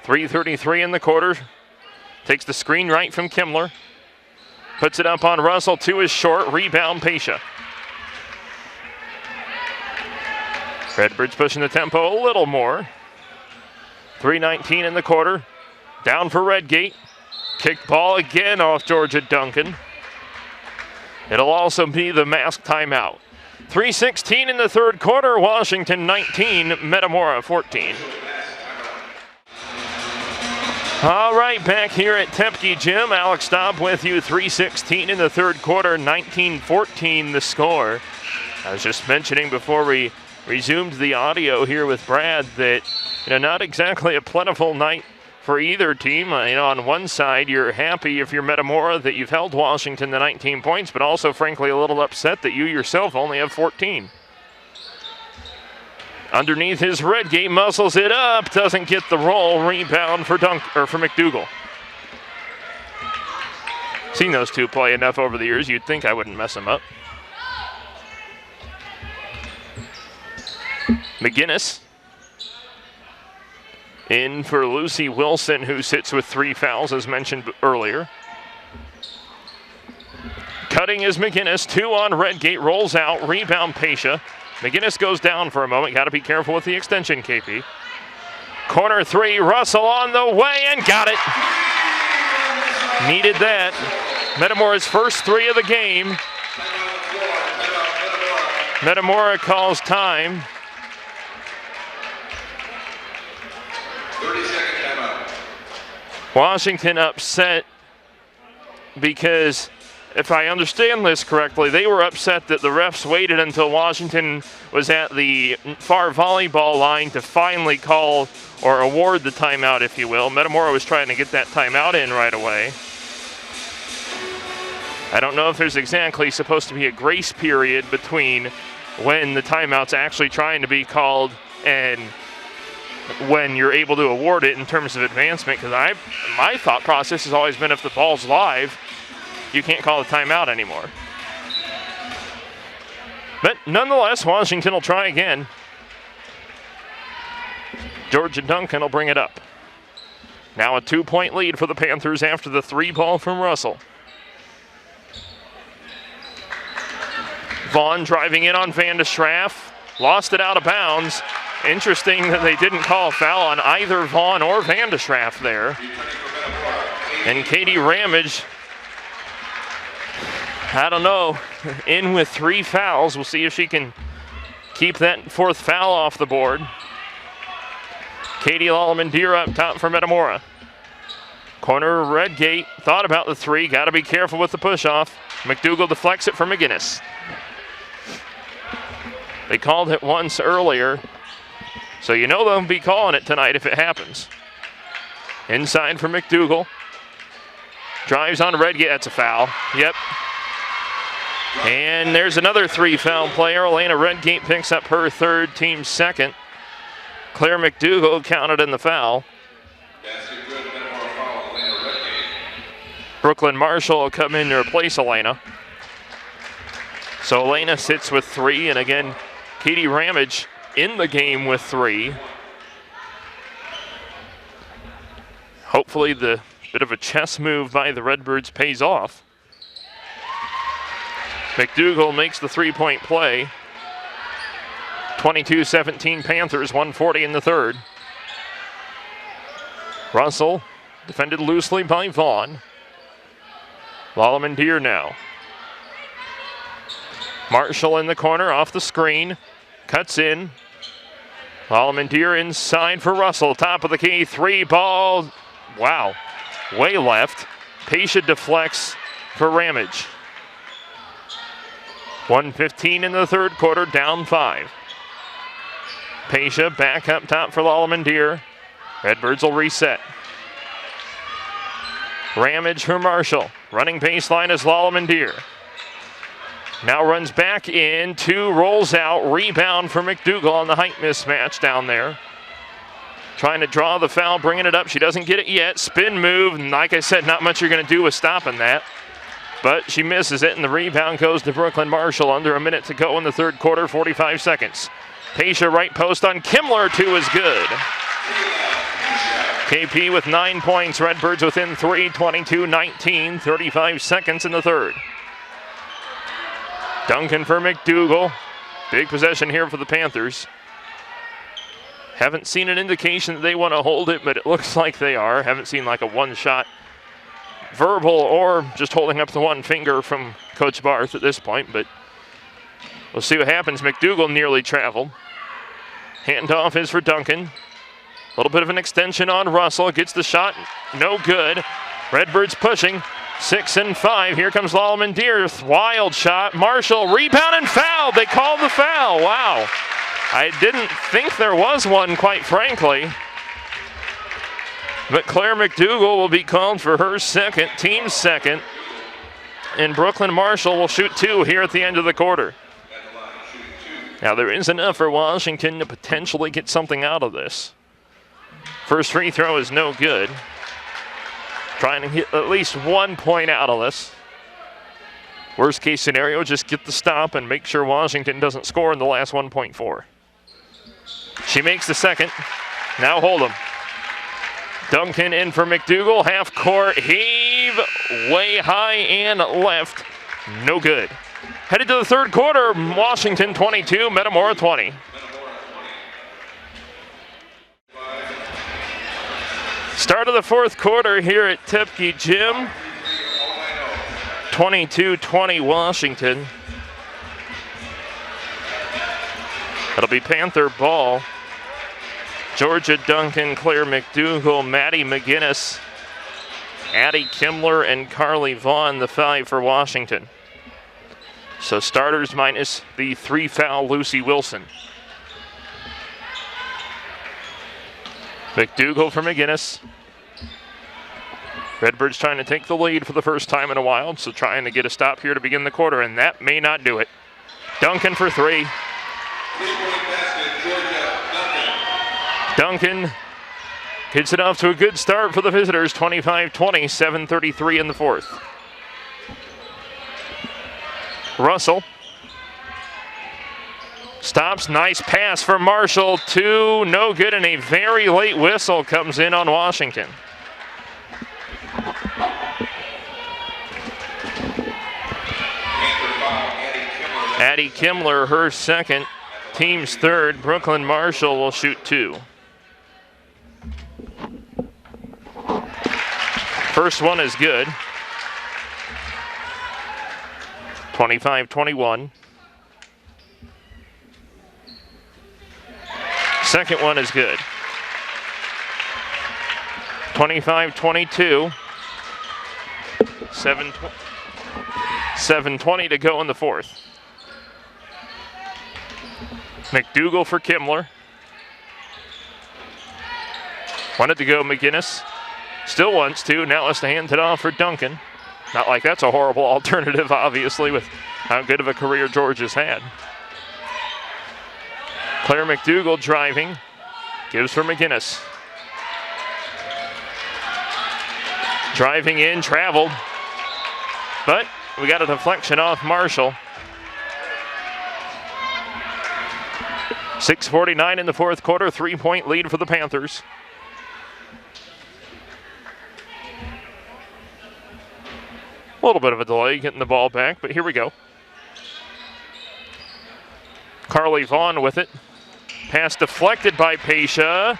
3:33 in the quarter. Takes the screen right from Kimmler. Puts it up on Russell. 2 is short. Rebound Pesha. Redbirds pushing the tempo a little more. 3:19 in the quarter. Down for Redgate. Kicked ball again off Georgia Duncan. It'll also be the mask timeout. 3:16 in the third quarter. Washington 19, Metamora 14. All right, back here at Tepke Gym. Alex Staub with you. 3:16 in the third quarter. 19-14 the score. I was just mentioning before we resumed the audio here with Brad that not exactly a plentiful night for either team. On one side, you're happy if you're Metamora that you've held Washington to 19 points, but also, frankly, a little upset that you yourself only have 14. Underneath his Redgate, muscles it up, doesn't get the roll. Rebound for for McDougal. Seen those two play enough over the years, you'd think I wouldn't mess them up. McGinnis in for Lucy Wilson, who sits with 3 fouls, as mentioned earlier. Cutting is McGinnis, 2 on Redgate, rolls out, rebound Pasha. McGinnis goes down for a moment, got to be careful with the extension, KP. Corner 3, Russell on the way and got it. Needed that. Metamora's first 3 of the game. Metamora calls time. 30-second timeout. Washington upset because, if I understand this correctly, they were upset that the refs waited until Washington was at the far volleyball line to finally call or award the timeout, if you will. Metamora was trying to get that timeout in right away. I don't know if there's exactly supposed to be a grace period between when the timeout's actually trying to be called and when you're able to award it in terms of advancement, because my thought process has always been if the ball's live, you can't call a timeout anymore. But nonetheless, Washington will try again. Georgia Duncan will bring it up. Now a 2-point lead for the Panthers after the 3 ball from Russell. Vaughn driving in on Van de Schraff. Lost it out of bounds. Interesting that they didn't call a foul on either Vaughn or Van de Schraff there. And Katie Ramage, I don't know, in with 3 fouls. We'll see if she can keep that 4th foul off the board. Katie Lalamandir up top for Metamora. Corner Redgate, thought about the 3, got to be careful with the push-off. McDougal deflects it for McGinnis. They called it once earlier, so they'll be calling it tonight if it happens. Inside for McDougal. Drives on Redgate, that's a foul. Yep. And there's another 3 foul player. Elena Redgate picks up her 3rd, team 2nd. Claire McDougal counted in the foul. Brooklyn Marshall will come in to replace Elena. So Elena sits with 3, and again, Katie Ramage in the game with 3. Hopefully the bit of a chess move by the Redbirds pays off. McDougal makes the 3-point play. 22-17 Panthers, 1:40 in the 3rd. Russell defended loosely by Vaughn. Lalamandir now. Marshall in the corner off the screen. Cuts in. Lalamandir inside for Russell. Top of the key, 3 ball. Wow, way left. Pasha deflects for Ramage. 1:15 in the 3rd quarter, down 5. Pasha back up top for Lalamandir. Redbirds will reset. Ramage for Marshall. Running baseline is Lalamandir. Now runs back in, 2 rolls out, rebound for McDougal on the height mismatch down there. Trying to draw the foul, bringing it up. She doesn't get it yet. Spin move, and like I said, not much you're going to do with stopping that. But she misses it, and the rebound goes to Brooklyn Marshall. Under a minute to go in the 3rd quarter, 45 seconds. Pasha right post on Kimmler, 2 is good. KP with 9 points, Redbirds within 3, 22-19, 35 seconds in the 3rd. Duncan for McDougal. Big possession here for the Panthers. Haven't seen an indication that they want to hold it, but it looks like they are. Haven't seen like a one-shot verbal or just holding up the 1 finger from Coach Barth at this point, but We'll see what happens. McDougal nearly traveled. Handoff is for Duncan. A little bit of an extension on Russell. Gets the shot. No good. Redbirds pushing. 6 and 5. Here comes Lallemand Deer. Wild shot. Marshall, rebound and foul. They called the foul. Wow. I didn't think there was one, quite frankly. But Claire McDougal will be called for her second, team's second. And Brooklyn Marshall will shoot 2 here at the end of the quarter. Now there is enough for Washington to potentially get something out of this. First free throw is no good. Trying to get at least 1 point out of this. Worst case scenario, just get the stop and make sure Washington doesn't score in the last 1.4. She makes the second. Now Hold'em. Duncan in for McDougal. Half court heave. Way high and left. No good. Headed to the third quarter. Washington 22, Metamora 20. Start of the fourth quarter here at Tepke Gym. 22-20 Washington. It'll be Panther ball. Georgia Duncan, Claire McDougal, Maddie McGinnis, Addie Kimmler, and Carly Vaughn, the 5 for Washington. So starters minus the 3-foul Lucy Wilson. McDougal for McGinnis. Redbirds trying to take the lead for the first time in a while, so trying to get a stop here to begin the quarter, and that may not do it. Duncan for 3. Duncan gets it off to a good start for the visitors, 25-20, 7:33 in the fourth. Russell stops, nice pass for Marshall, 2, no good, and a very late whistle comes in on Washington. Addie Kimmler, her second, team's third. Brooklyn Marshall will shoot 2. First one is good. 25-21. Second one is good. 25-22. 7:20 to go in the fourth. McDougal for Kimmler. Wanted to go McGinnis. Still wants to. Now has to hand it off for Duncan. Not like that's a horrible alternative, obviously, with how good of a career George has had. Claire McDougal driving. Gives for McGinnis. Driving in, traveled. But we got a deflection off Marshall. 6:49 in the fourth quarter, 3-point lead for the Panthers. A little bit of a delay getting the ball back, but here we go. Carly Vaughn with it. Pass deflected by Pasha.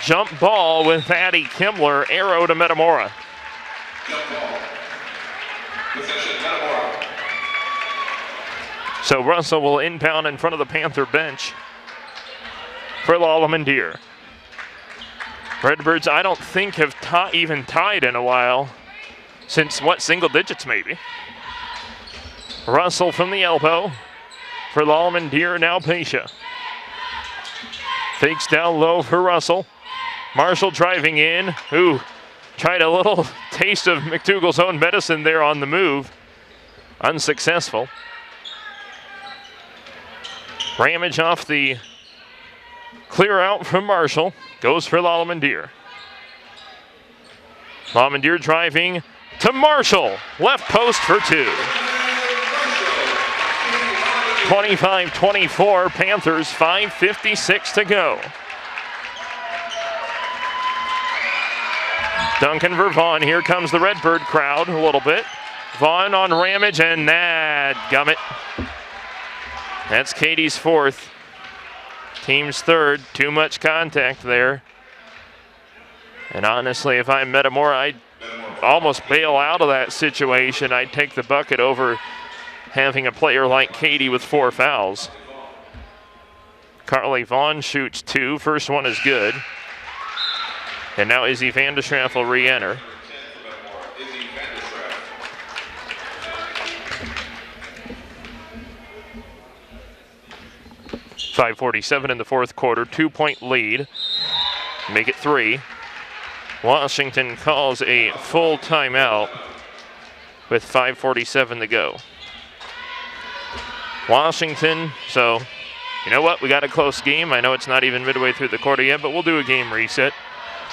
Jump ball with Addie Kimmler. Arrow to Metamora. Jump ball. Possession, Metamora. So Russell will inbound in front of the Panther bench for Lallemand Deer. Redbirds, I don't think have even tied in a while. Since what, single digits maybe. Russell from the elbow for Lallemand Deer, now Pasha. Fakes down low for Russell. Marshall driving in. Ooh, tried a little taste of McDougal's own medicine there on the move. Unsuccessful. Ramage off the clear out from Marshall. Goes for Lallemand Deer. Lallemand Deer driving to Marshall. Left post for 2. 25-24, Panthers, 5:56 to go. Duncan for Vaughn. Here comes the Redbird crowd a little bit. Vaughn on Ramage, and gummit. That's Katie's fourth. Team's third. Too much contact there. And honestly, if I'm Metamora, I'd almost bail out of that situation. I'd take the bucket over having a player like Katie with 4 fouls. Carly Vaughn shoots 2. First one is good. And now Izzy Vandeschraff will re-enter. 5:47 in the fourth quarter, 2-point lead. Make it 3. Washington calls a full timeout with 5:47 to go. Washington, so you know what? We got a close game. I know it's not even midway through the quarter yet, but we'll do a game reset.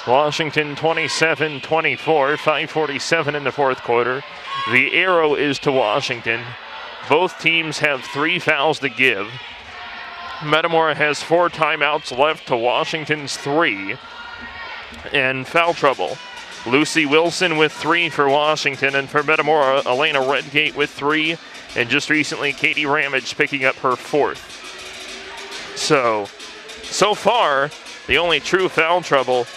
Washington 27-24, 5:47 in the fourth quarter. The arrow is to Washington. Both teams have 3 fouls to give. Metamora has 4 timeouts left to Washington's 3. And foul trouble. Lucy Wilson with 3 for Washington, and for Metamora, Elena Redgate with 3, and just recently Katie Ramage picking up her 4th. So far, the only true foul trouble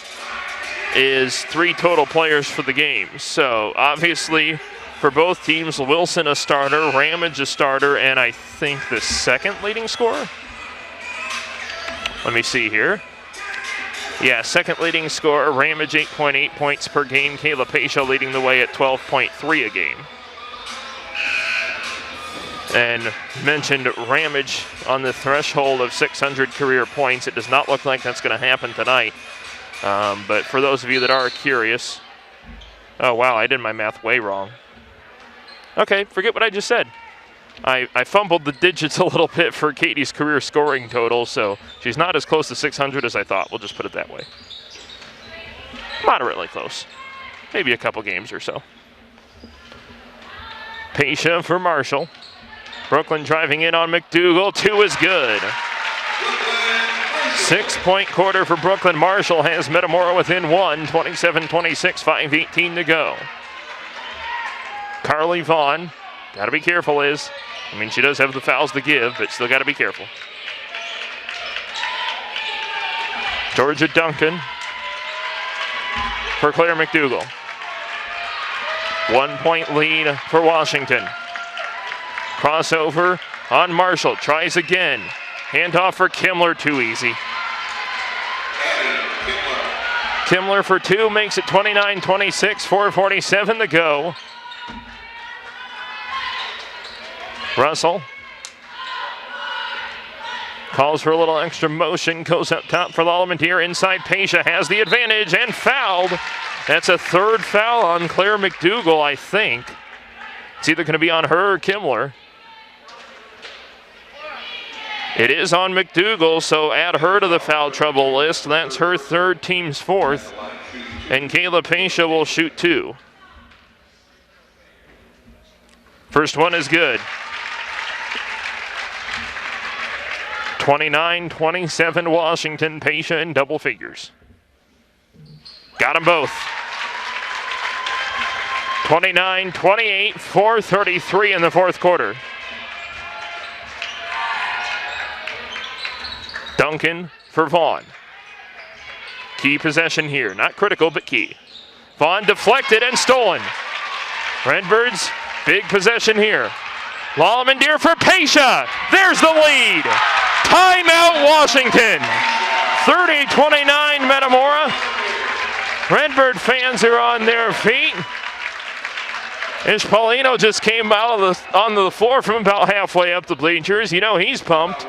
is 3 total players for the game. So obviously, for both teams, Wilson a starter, Ramage a starter, and I think the second leading scorer? Let me see here. Yeah, second leading scorer, Ramage 8.8 points per game. Kayla Pasha leading the way at 12.3 a game. And mentioned Ramage on the threshold of 600 career points. It does not look like that's going to happen tonight. But for those of you that are curious, oh wow, I did my math way wrong. Okay, forget what I just said. I fumbled the digits a little bit for Katie's career scoring total, so she's not as close to 600 as I thought. We'll just put it that way. Moderately close. Maybe a couple games or so. Pasha for Marshall. Brooklyn driving in on McDougal. 2 is good. 6-point quarter for Brooklyn. Marshall has Metamora within 1. 27-26, 5:18 to go. Carly Vaughn. Got to be careful, Liz. I mean, she does have the fouls to give, but still got to be careful. Georgia Duncan for Claire McDougal. 1-point lead for Washington. Crossover on Marshall. Tries again. Handoff for Kimler. Too easy. Kimler for 2 makes it 29-26. 4:47 to go. Russell calls for a little extra motion, goes up top for Lalamandir. Inside, Pasha has the advantage and fouled. That's a 3rd foul on Claire McDougal, I think. It's either going to be on her or Kimler. It is on McDougal, so add her to the foul trouble list. That's her 3rd, team's 4th. And Kayla Pasha will shoot 2. First one is good. 29-27 Washington. Pasha in double figures. Got them both. 29-28, 4:33 in the fourth quarter. Duncan for Vaughn. Key possession here. Not critical, but key. Vaughn deflected and stolen. Redbirds, big possession here. Lalamandir for Pasha. There's the lead. Timeout Washington. 30-29 Metamora. Redbird fans are on their feet. As Paulino just came out of onto the floor from about halfway up the bleachers. You know he's pumped.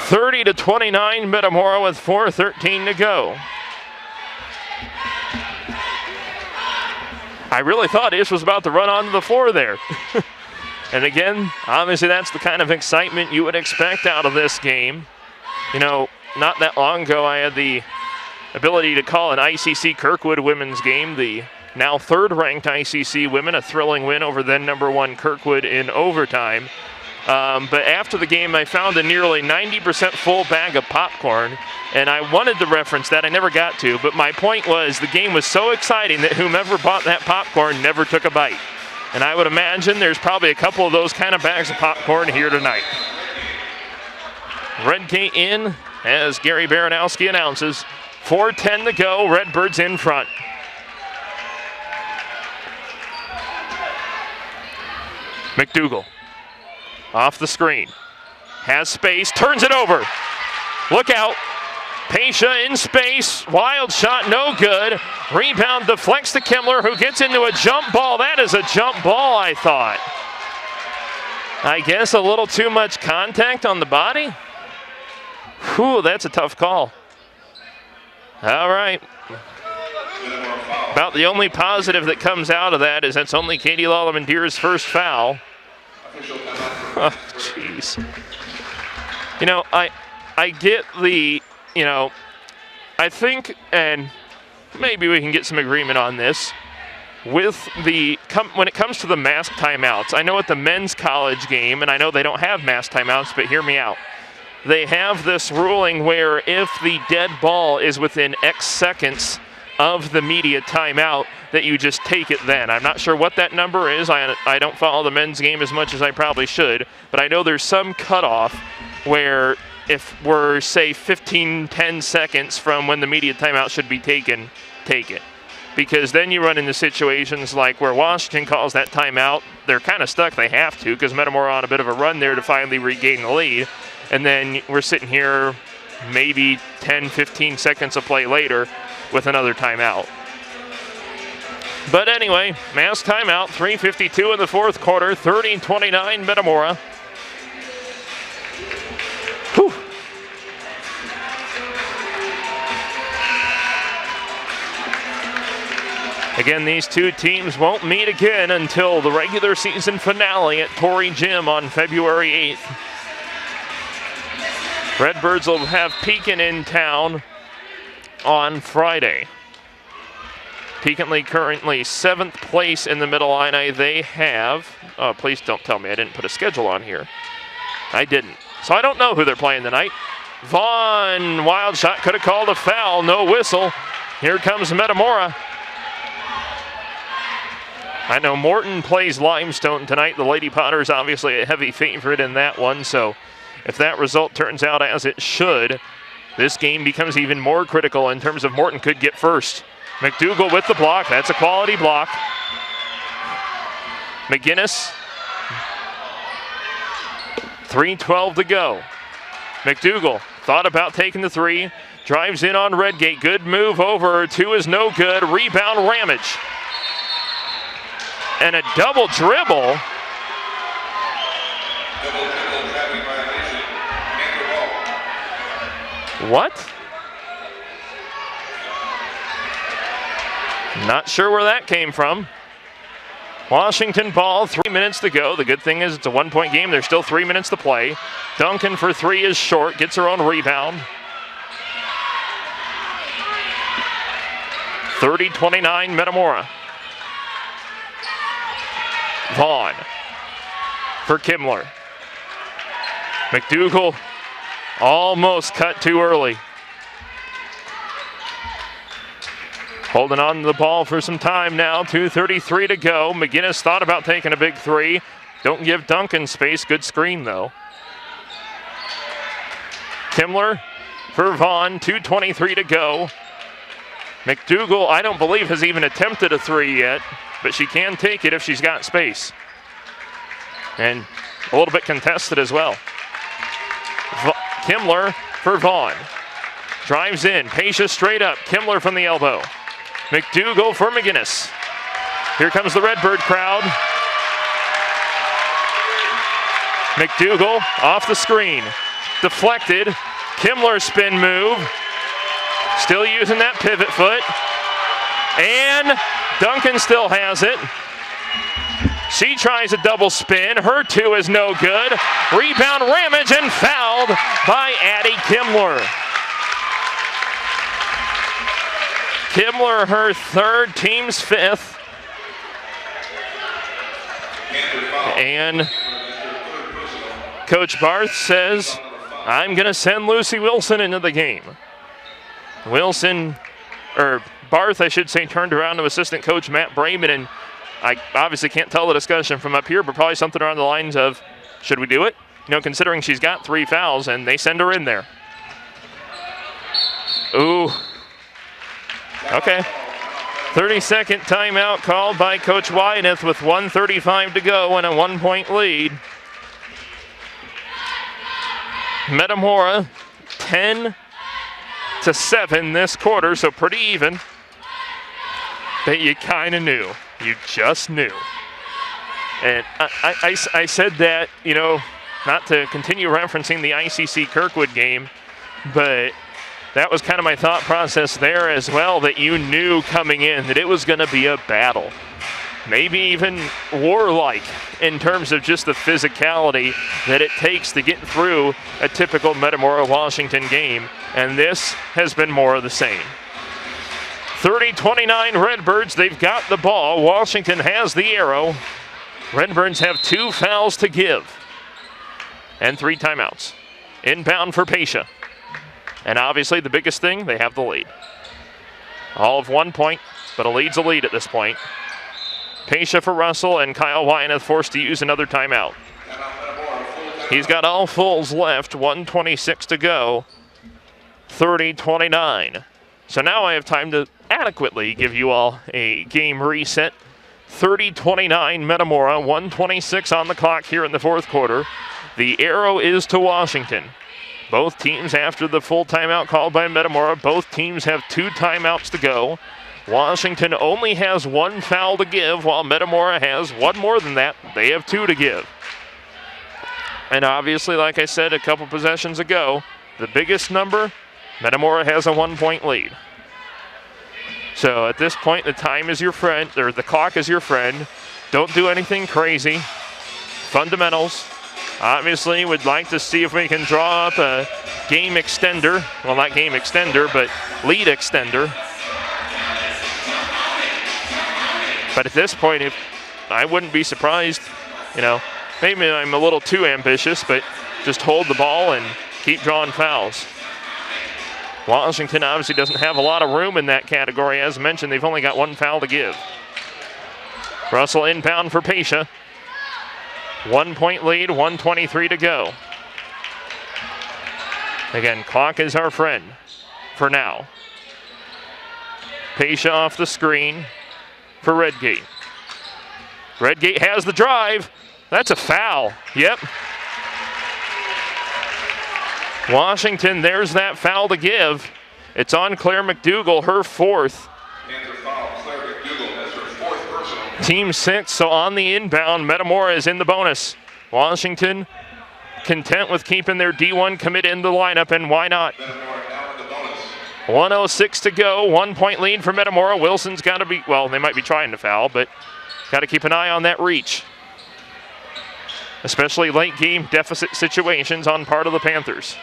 30-29 Metamora with 4:13 to go. I really thought Ish was about to run onto the floor there. And again, obviously that's the kind of excitement you would expect out of this game. You know, not that long ago I had the ability to call an ICC Kirkwood women's game, the now 3rd-ranked ICC women, a thrilling win over then #1 Kirkwood in overtime. But after the game, I found a nearly 90% full bag of popcorn, and I wanted to reference that. I never got to, but my point was the game was so exciting that whomever bought that popcorn never took a bite. And I would imagine there's probably a couple of those kind of bags of popcorn here tonight. Redgate in, as Gary Baranowski announces. 4:10 to go, Redbirds in front. McDougal off the screen. Has space, turns it over. Look out. Pasha in space, wild shot, no good. Rebound deflects to Kimmler, who gets into a jump ball. That is a jump ball, I thought. I guess a little too much contact on the body. Whew, that's a tough call. All right. About the only positive that comes out of that is that's only Katie Lalamandir's first foul. Oh, jeez. You know, I get the, you know, I think, and maybe we can get some agreement on this, with the, when it comes to the mask timeouts. I know at the men's college game, and I know they don't have mask timeouts, but hear me out. They have this ruling where if the dead ball is within X seconds of the media timeout, that you just take it then. I'm not sure what that number is. I don't follow the men's game as much as I probably should, but I know there's some cutoff where if we're, say, 10 seconds from when the media timeout should be taken, take it. Because then you run into situations like where Washington calls that timeout. They're kind of stuck. They have to, because Metamora on a bit of a run there to finally regain the lead. And then we're sitting here maybe 10, 15 seconds of play later with another timeout. But anyway, mass timeout, 3:52 in the fourth quarter, 30-29 Metamora. Whew. Again, these two teams won't meet again until the regular season finale at Torrey Gym on February 8th. Redbirds will have Pekin in town on Friday. Pekin currently 7th place in the Middle Illini. They have, oh, please don't tell me I didn't put a schedule on here. I didn't. So I don't know who they're playing tonight. Vaughn, wild shot, could have called a foul, no whistle. Here comes Metamora. I know Morton plays Limestone tonight. The Lady Potters obviously a heavy favorite in that one, so if that result turns out as it should, this game becomes even more critical in terms of Morton could get first. McDougal with the block. That's a quality block. McGinnis. 3:12 to go. McDougal thought about taking the three. Drives in on Redgate. Good move over. Two is no good. Rebound Ramage. And a double dribble. What? Not sure where that came from. Washington ball, 3 minutes to go. The good thing is it's a 1-point game. There's still 3 minutes to play. Duncan for three is short, gets her own rebound. 30-29 Metamora. Vaughn for Kimmler. McDougal almost cut too early. Holding on to the ball for some time now. 2:33 to go. McGinnis thought about taking a big three. Don't give Duncan space. Good screen, though. Kimmler for Vaughn. 2:23 to go. McDougal, I don't believe, has even attempted a three yet, but she can take it if she's got space. And a little bit contested as well. Kimmler for Vaughn. Drives in. Pasha straight up. Kimmler from the elbow. McDougal for McGinnis. Here comes the Redbird crowd. McDougal off the screen. Deflected. Kimmler spin move. Still using that pivot foot. And Duncan still has it. She tries a double spin. Her two is no good. Rebound Ramage and fouled by Addie Kimmler. Kimmler, her third, team's fifth. And Coach Barth says, I'm going to send Lucy Wilson into the game. Barth, I should say, turned around to assistant coach Matt Brayman, and I obviously can't tell the discussion from up here, but probably something around the lines of, should we do it? You know, considering she's got 3 fouls, and they send her in there. Ooh. Okay. 30-second timeout called by Coach Wyeth with 1:35 to go and a 1-point lead. Metamora 10-7 this quarter, so pretty even. But you kind of knew. You just knew. And I said that, you know, not to continue referencing the ICC Kirkwood game, but that was kind of my thought process there as well, that you knew coming in that it was going to be a battle. Maybe even warlike in terms of just the physicality that it takes to get through a typical Metamora-Washington game, and this has been more of the same. 30-29 Redbirds, they've got the ball. Washington has the arrow. Redbirds have 2 fouls to give and 3 timeouts. Inbound for Pasha. And obviously the biggest thing, they have the lead. All of 1 point, but a lead's a lead at this point. Pasha for Russell, and Kyle Wyeth forced to use another timeout. He's got all fulls left, 1:26 to go, 30-29. So now I have time to adequately give you all a game reset. 30-29 Metamora, 1:26 on the clock here in the fourth quarter. The arrow is to Washington. Both teams, after the full timeout called by Metamora, both teams have 2 timeouts to go. Washington only has 1 foul to give, while Metamora has 1 more than that. They have 2 to give. And obviously, like I said a couple possessions ago, the biggest number, Metamora has a 1-point lead. So at this point, the time is your friend, or the clock is your friend. Don't do anything crazy. Fundamentals. Obviously, we'd like to see if we can draw up a game extender. Well, not game extender, but lead extender. But at this point, I wouldn't be surprised, you know, maybe I'm a little too ambitious, but just hold the ball and keep drawing fouls. Washington obviously doesn't have a lot of room in that category. As mentioned, they've only got 1 foul to give. Russell inbound for Pasha. 1-point lead, 1:23 to go. Again, clock is our friend for now. Pasha off the screen for Redgate. Redgate has the drive. That's a foul. Yep. Washington, there's that foul to give. It's on Claire McDougall, her 4th. Team 6, so on the inbound, Metamora is in the bonus. Washington content with keeping their D1 commit in the lineup, and why not? 1:06 to go, 1-point lead for Metamora. Wilson's got to be, well, they might be trying to foul, but got to keep an eye on that reach, especially late game deficit situations on part of the Panthers.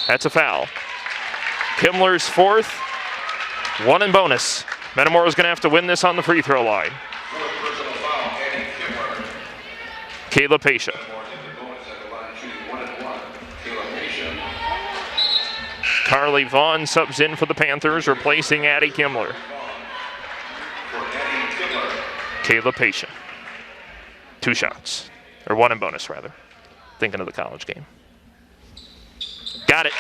That's a foul. Kimmler's 4th, 1 in bonus. Metamora's going to have to win this on the free throw line. Kayla Pasha. Carly Vaughn subs in for the Panthers, replacing Addie Kimmler. Kayla Pasha. 2 shots, or 1 in bonus rather. Thinking of the college game. Got it.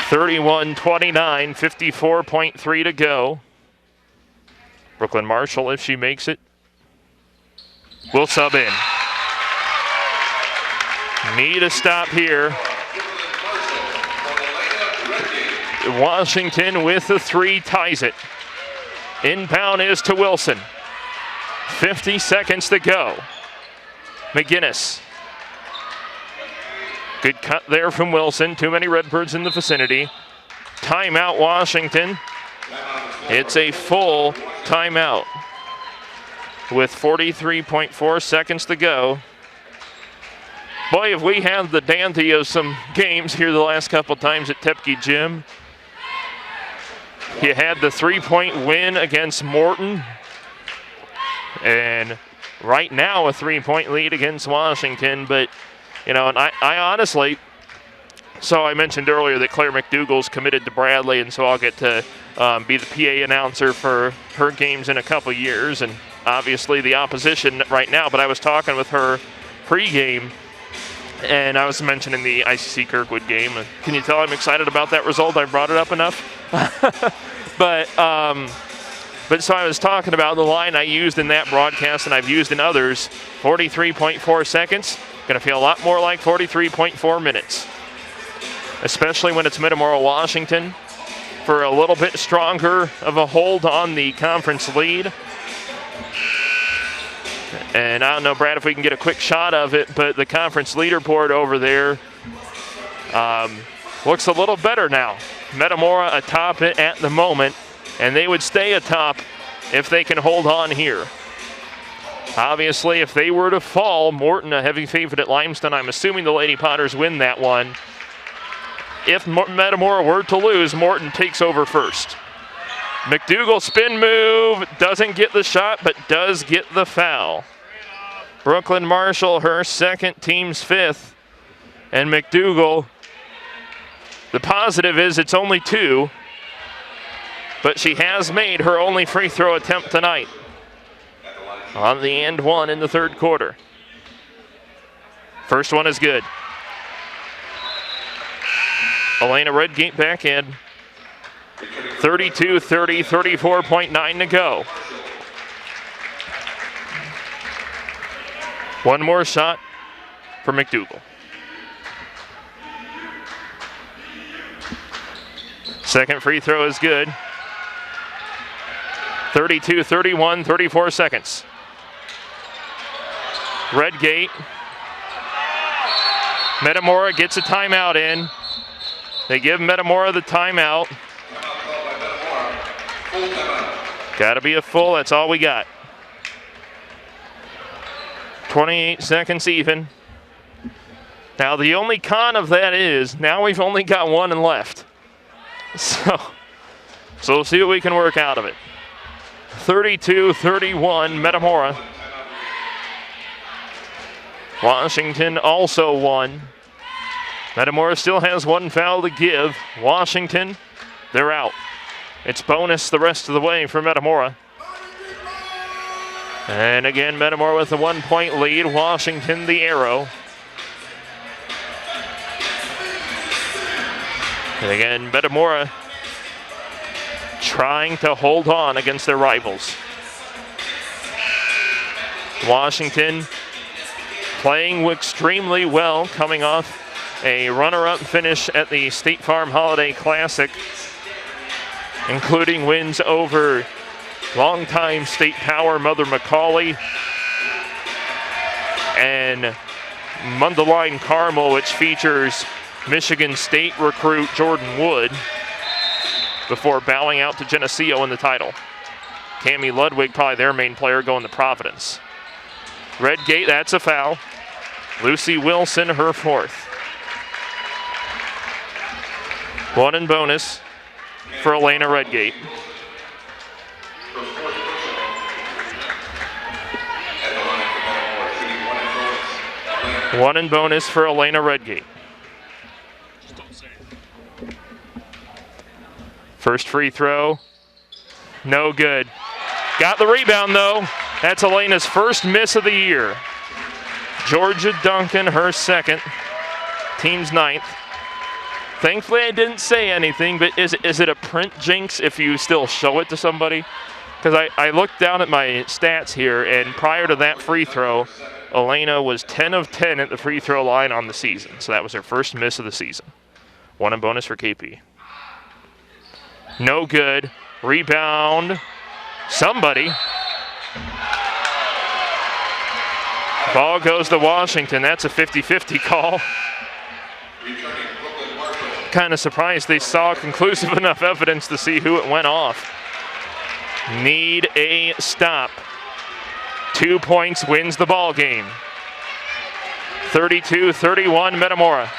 31-29, 54.3 to go. Brooklyn Marshall, if she makes it, will sub in. Need a stop here. Washington with the 3 ties it. Inbound is to Wilson. 50 seconds to go. McGinnis. Good cut there from Wilson. Too many Redbirds in the vicinity. Timeout, Washington. It's a full timeout with 43.4 seconds to go. Boy, have we had the dandy of some games here the last couple times at Tepke Gym. You had the 3-point win against Morton. And right now a 3-point lead against Washington. But, you know, and I honestly, so I mentioned earlier that Claire McDougall's committed to Bradley, and so I'll get to be the PA announcer for her games in a couple years, and obviously the opposition right now. But I was talking with her pregame, And I was mentioning the ICC Kirkwood game. Can you tell I'm excited about that result? I brought it up enough. But so I was talking about the line I used in that broadcast and I've used in others, 43.4 seconds. Going to feel a lot more like 43.4 minutes, especially when it's Metamora, Washington, for a little bit stronger of a hold on the conference lead. And I don't know, Brad, if we can get a quick shot of it, but the conference leaderboard over there looks a little better now. Metamora atop it at the moment, and they would stay atop if they can hold on here. Obviously, if they were to fall, Morton a heavy favorite at Limestone. I'm assuming the Lady Potters win that one. If Metamora were to lose, Morton takes over first. McDougal spin move, doesn't get the shot, but does get the foul. Brooklyn Marshall, her second, team's fifth. And McDougal, the positive is it's only 2, but she has made her only free throw attempt tonight on the and one in the third quarter. First one is good. Elena Redgate back in. 32-30, 34.9 to go. One more shot for McDougal. Second free throw is good. 32-31, 34 seconds. Redgate. Metamora gets a timeout in. They give Metamora the timeout. Got to be a full, that's all we got. 28 seconds even. Now the only con of that is, now we've only got one and left. So we'll see what we can work out of it. 32-31, Metamora. Washington also won. Metamora still has one foul to give. Washington, they're out. It's bonus the rest of the way for Metamora. And again, Metamora with a 1-point lead. Washington, the arrow. And again, Metamora trying to hold on against their rivals. Washington playing extremely well, coming off a runner-up finish at the State Farm Holiday Classic, including wins over longtime state power Mother McCauley and Mundelein Carmel, which features Michigan State recruit Jordan Wood, before bowing out to Geneseo in the title. Tammy Ludwig, probably their main player, going to Providence. Redgate, that's a foul. Lucy Wilson, her fourth. One in bonus for Elena Redgate. One in bonus for Elena Redgate. First free throw, no good. Got the rebound though. That's Elena's first miss of the year. Georgia Duncan, her second, team's ninth. Thankfully I didn't say anything, but is it a print jinx if you still show it to somebody? Because I looked down at my stats here, and prior to that free throw, Elena was 10 of 10 at the free throw line on the season. So that was her first miss of the season. One in bonus for KP. No good. Rebound. Somebody. Ball goes to Washington. That's a 50-50 call. Kind of surprised they saw conclusive enough evidence to see who it went off. Need a stop. 2 points wins the ball game. 32-31 Metamora.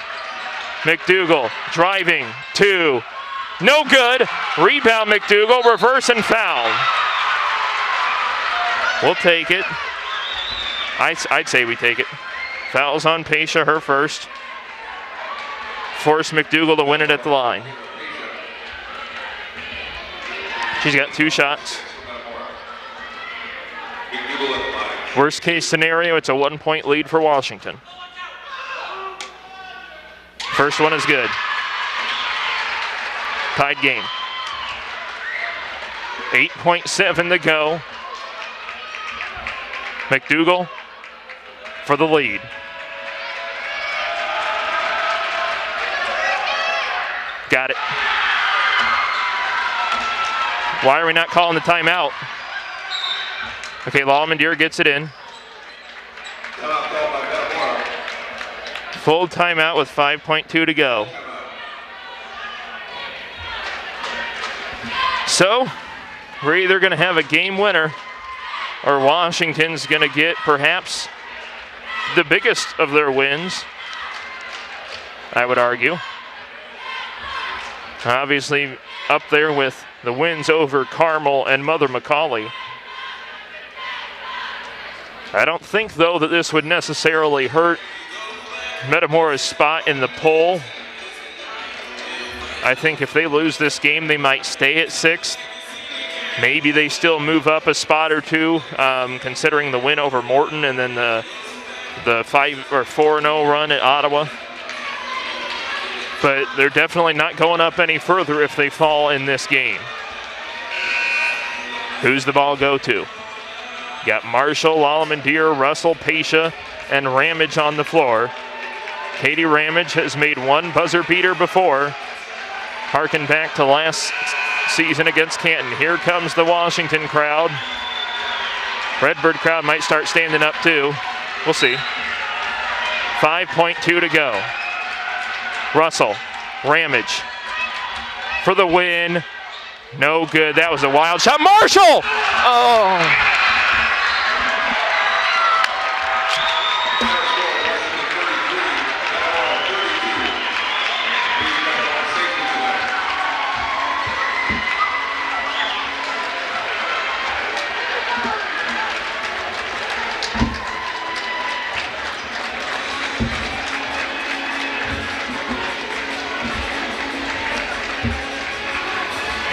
McDougal driving, 2. No good. Rebound McDougal, reverse and foul. We'll take it. I'd say we take it. Fouls on Pesha, her first. Force McDougal to win it at the line. She's got 2 shots. Worst case scenario, it's a 1-point lead for Washington. First one is good. Tied game. 8.7 to go. McDougal for the lead. Got it. Why are we not calling the timeout? Okay, Lallemand gets it in. Full timeout with 5.2 to go. So, we're either going to have a game winner or Washington's going to get perhaps the biggest of their wins, I would argue. Obviously, up there with the wins over Carmel and Mother McCauley. I don't think, though, that this would necessarily hurt Metamora's spot in the poll. I think if they lose this game, they might stay at 6th. Maybe they still move up a spot or two, considering the win over Morton and then the 4-0 run at Ottawa. But they're definitely not going up any further if they fall in this game. Who's the ball go to? Got Marshall, Lallemand, Russell, Pasha, and Ramage on the floor. Katie Ramage has made one buzzer beater before. Harken back to last season against Canton. Here comes the Washington crowd. Redbird crowd might start standing up too. We'll see. 5.2 to go. Russell, Ramage for the win. No good. That was a wild shot. Marshall! Oh.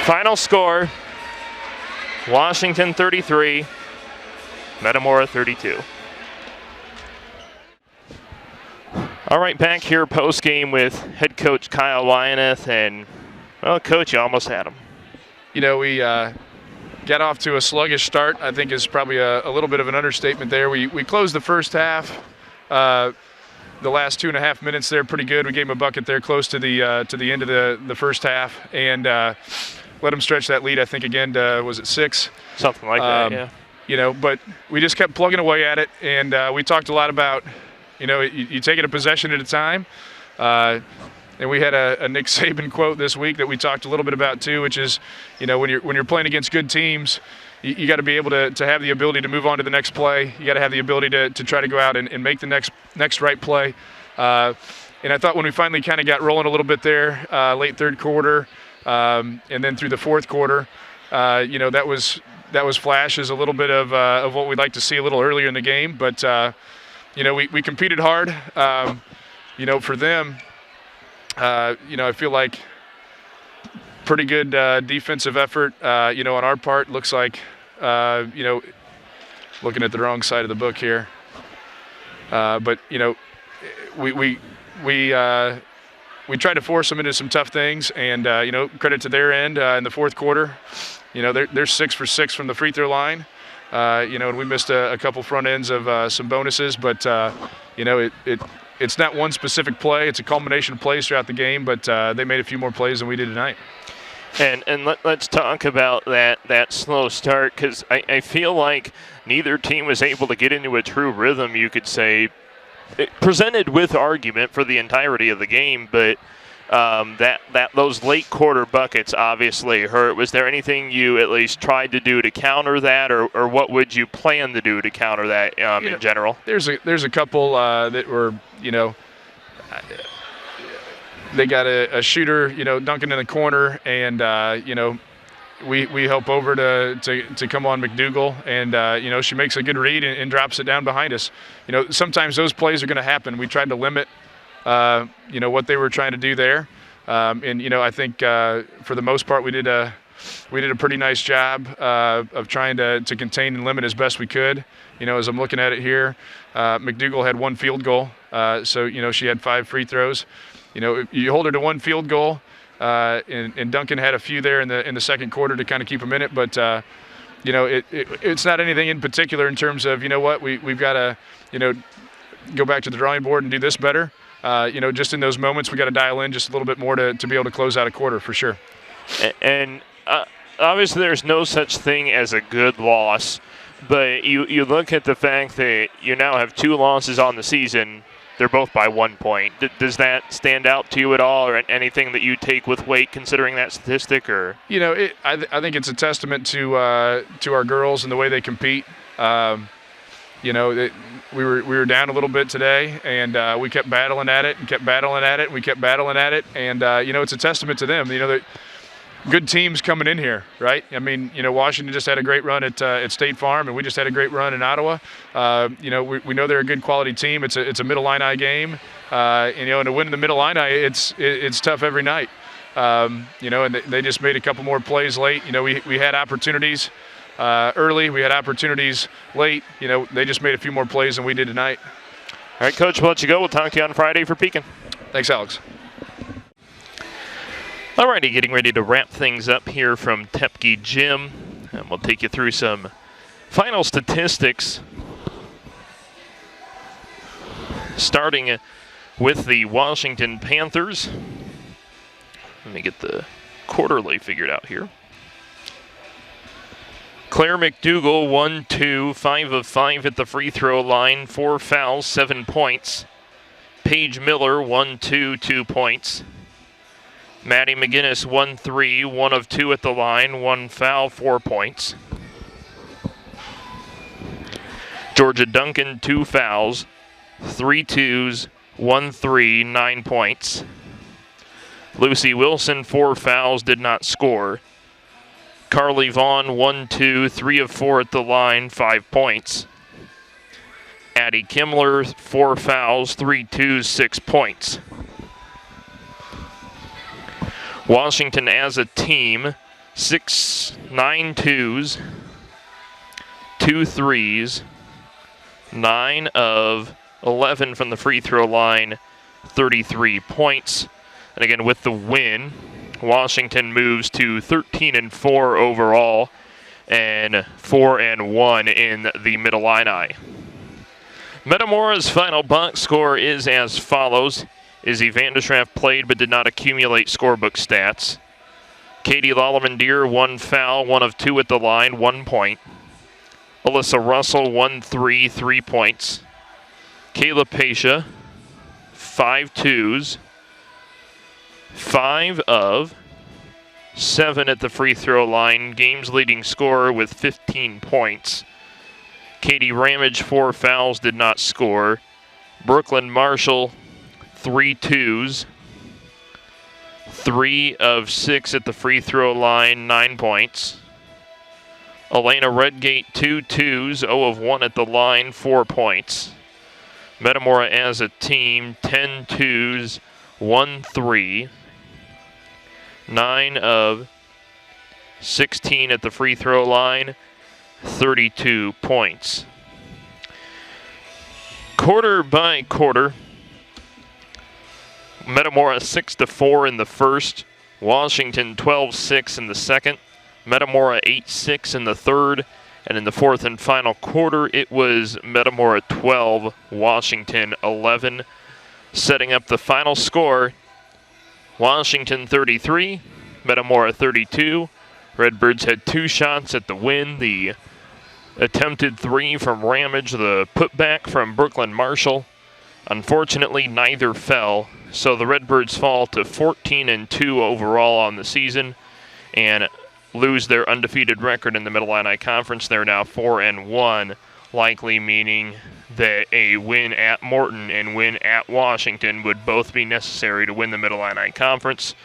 Final score, Washington 33, Metamora 32. All right, back here post-game with head coach Kyle Wyanath, and, well, coach, you almost had him. You know, we got off to a sluggish start, I think is probably a little bit of an understatement there. We closed the first half, the last 2.5 minutes there pretty good. We gave them a bucket there close to the end of the first half, and let them stretch that lead, I think, again, was it 6? Something like that, yeah. You know, but we just kept plugging away at it, and we talked a lot about, you know, you take it a possession at a time. And we had a Nick Saban quote this week that we talked a little bit about too, which is, you know, when you're playing against good teams, you got to be able to have the ability to move on to the next play. You got to have the ability to try to go out and make the next right play. And I thought when we finally kind of got rolling a little bit there, late third quarter, and then through the fourth quarter, you know, that was flashes a little bit of what we'd like to see a little earlier in the game. But you know, we competed hard. You know, for them, you know, I feel like pretty good defensive effort. You know, on our part, looks like, you know, looking at the wrong side of the book here. But you know, we tried to force them into some tough things, and you know, credit to their end in the fourth quarter. You know, they're 6 for 6 from the free throw line. You know, and we missed a couple front ends of some bonuses, but you know, it's not one specific play. It's a culmination of plays throughout the game, but they made a few more plays than we did tonight. And let's talk about that slow start, because I feel like neither team was able to get into a true rhythm, you could say. It presented with argument for the entirety of the game, but those late quarter buckets obviously hurt. Was there anything you at least tried to do to counter that, or what would you plan to do to counter that in general? There's a couple that were, you know, they got a shooter, you know, dunking in the corner, and you know, we help over to come on McDougal, and you know, she makes a good read and drops it down behind us. You know, sometimes those plays are going to happen. We tried to limit, you know, what they were trying to do there, and you know, I think for the most part we did a we did a pretty nice job of trying to contain and limit as best we could. As I'm looking at it here, McDougal had 1 field goal, so she had 5 free throws. You hold her to 1 field goal, and Duncan had a few there in the second quarter to kind of keep them in it, but it's not anything in particular in terms of we've got to go back to the drawing board and do this better. Just in those moments we got to dial in just a little bit more to be able to close out a quarter for sure. And obviously there's no such thing as a good loss, but you look at the fact that you now have 2 losses on the season. They're both by 1 point. Does that stand out to you at all, or anything that you take with weight considering that statistic? Or I think it's a testament to our girls and the way they compete. We were down a little bit today, and we kept battling at it and kept battling at it. And we kept battling at it, and it's a testament to them. That good teams coming in here, right? I mean, Washington just had a great run at State Farm, and we just had a great run in Ottawa. We know they're a good quality team. It's a Middle Illini game, and to win in the Middle Illini, it's tough every night. And they just made a couple more plays late. We had opportunities early, we had opportunities late. They just made a few more plays than we did tonight. All right, Coach, we'll let you go. We'll talk to you on Friday for Pekin. Thanks, Alex. Alrighty, getting ready to wrap things up here from Tepke Gym, and we'll take you through some final statistics. Starting with the Washington Panthers. Let me get the quarterly figured out here. Claire McDougal, 1-2, 5 of 5 at the free throw line, 4 fouls, 7 points. Paige Miller, 1-2, 2 points. Maddie McGinnis, 1-3, 1 of 2 at the line, 1 foul, 4 points. Georgia Duncan, 2 fouls, 3 twos, 1 3, 9 points. Lucy Wilson, 4 fouls, did not score. Carly Vaughn, 1-2, 3 of 4 at the line, 5 points. Addie Kimmler, 4 fouls, 3 twos, 6 points. Washington as a team, 9 twos, 2 threes, 9 of 11 from the free throw line, 33 points. And again, with the win, Washington moves to 13-4 overall and 4-1 in the Mid-Illini. Metamora's final box score is as follows. Izzy Vanderschaft played but did not accumulate scorebook stats. Katie Lollerman-Deer, 1 foul, 1 of 2 at the line, 1 point. Alyssa Russell, 1-3, 3 points. Kayla Pasha, 5 twos, 5 of 7 at the free throw line, game's leading scorer with 15 points. Katie Ramage, 4 fouls, did not score. Brooklyn Marshall, 3 twos, 3 of 6 at the free throw line, 9 points. Elena Redgate, 2 twos, 0 of 1 at the line, 4 points. Metamora as a team, 10 twos, 1 3, 9 of 16 at the free throw line, 32 points. Quarter by quarter, Metamora 6-4 in the first, Washington 12-6 in the second, Metamora 8-6 in the third, and in the fourth and final quarter, it was Metamora 12, Washington 11. Setting up the final score, Washington 33, Metamora 32. Redbirds had 2 shots at the win. The attempted 3 from Ramage, the putback from Brooklyn Marshall. Unfortunately, neither fell, so the Redbirds fall to 14-2 overall on the season and lose their undefeated record in the Middle Illini Conference. They're now 4-1, likely meaning that a win at Morton and win at Washington would both be necessary to win the Middle Illini Conference.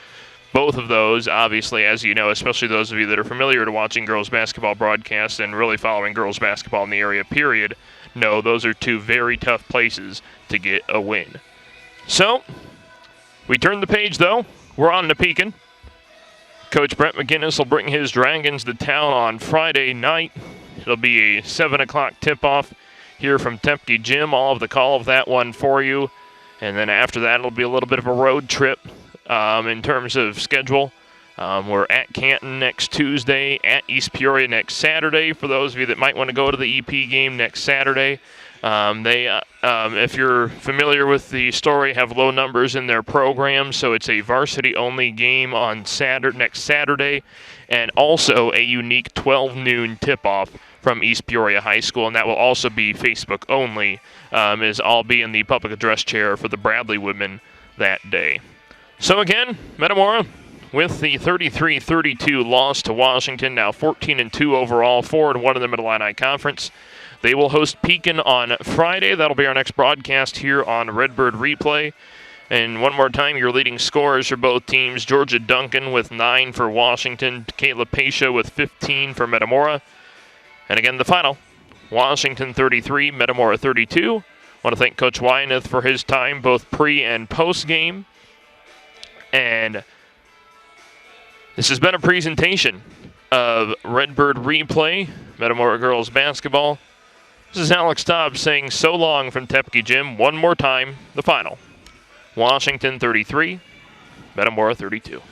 Both of those, obviously, as you know, especially those of you that are familiar to watching girls basketball broadcasts and really following girls basketball in the area, period, know those are 2 very tough places to get a win. So, we turn the page, though. We're on to Pekin. Coach Brent McGinnis will bring his Dragons to town on Friday night. It'll be a 7 o'clock tip-off here from Tepke Gym. All of the call of that one for you. And then after that, it'll be a little bit of a road trip in terms of schedule. We're at Canton next Tuesday, at East Peoria next Saturday. For those of you that might want to go to the EP game next Saturday, if you're familiar with the story, have low numbers in their program, so it's a varsity-only game on next Saturday, and also a unique 12 noon tip-off from East Peoria High School, and that will also be Facebook only, as I'll be in the public address chair for the Bradley women that day. So again, Metamora with the 33-32 loss to Washington, now 14-2 overall, 4-1 in the Mid-Illini Conference. They will host Pekin on Friday. That'll be our next broadcast here on Redbird Replay. And one more time, your leading scorers for both teams: Georgia Duncan with 9 for Washington, Kayla Pasha with 15 for Metamora. And again, the final, Washington 33, Metamora 32. I want to thank Coach Wyeth for his time, both pre and post game. And this has been a presentation of Redbird Replay, Metamora girls basketball. This is Alex Dobbs saying so long from Tepke Gym. One more time, the final. Washington 33, Metamora 32.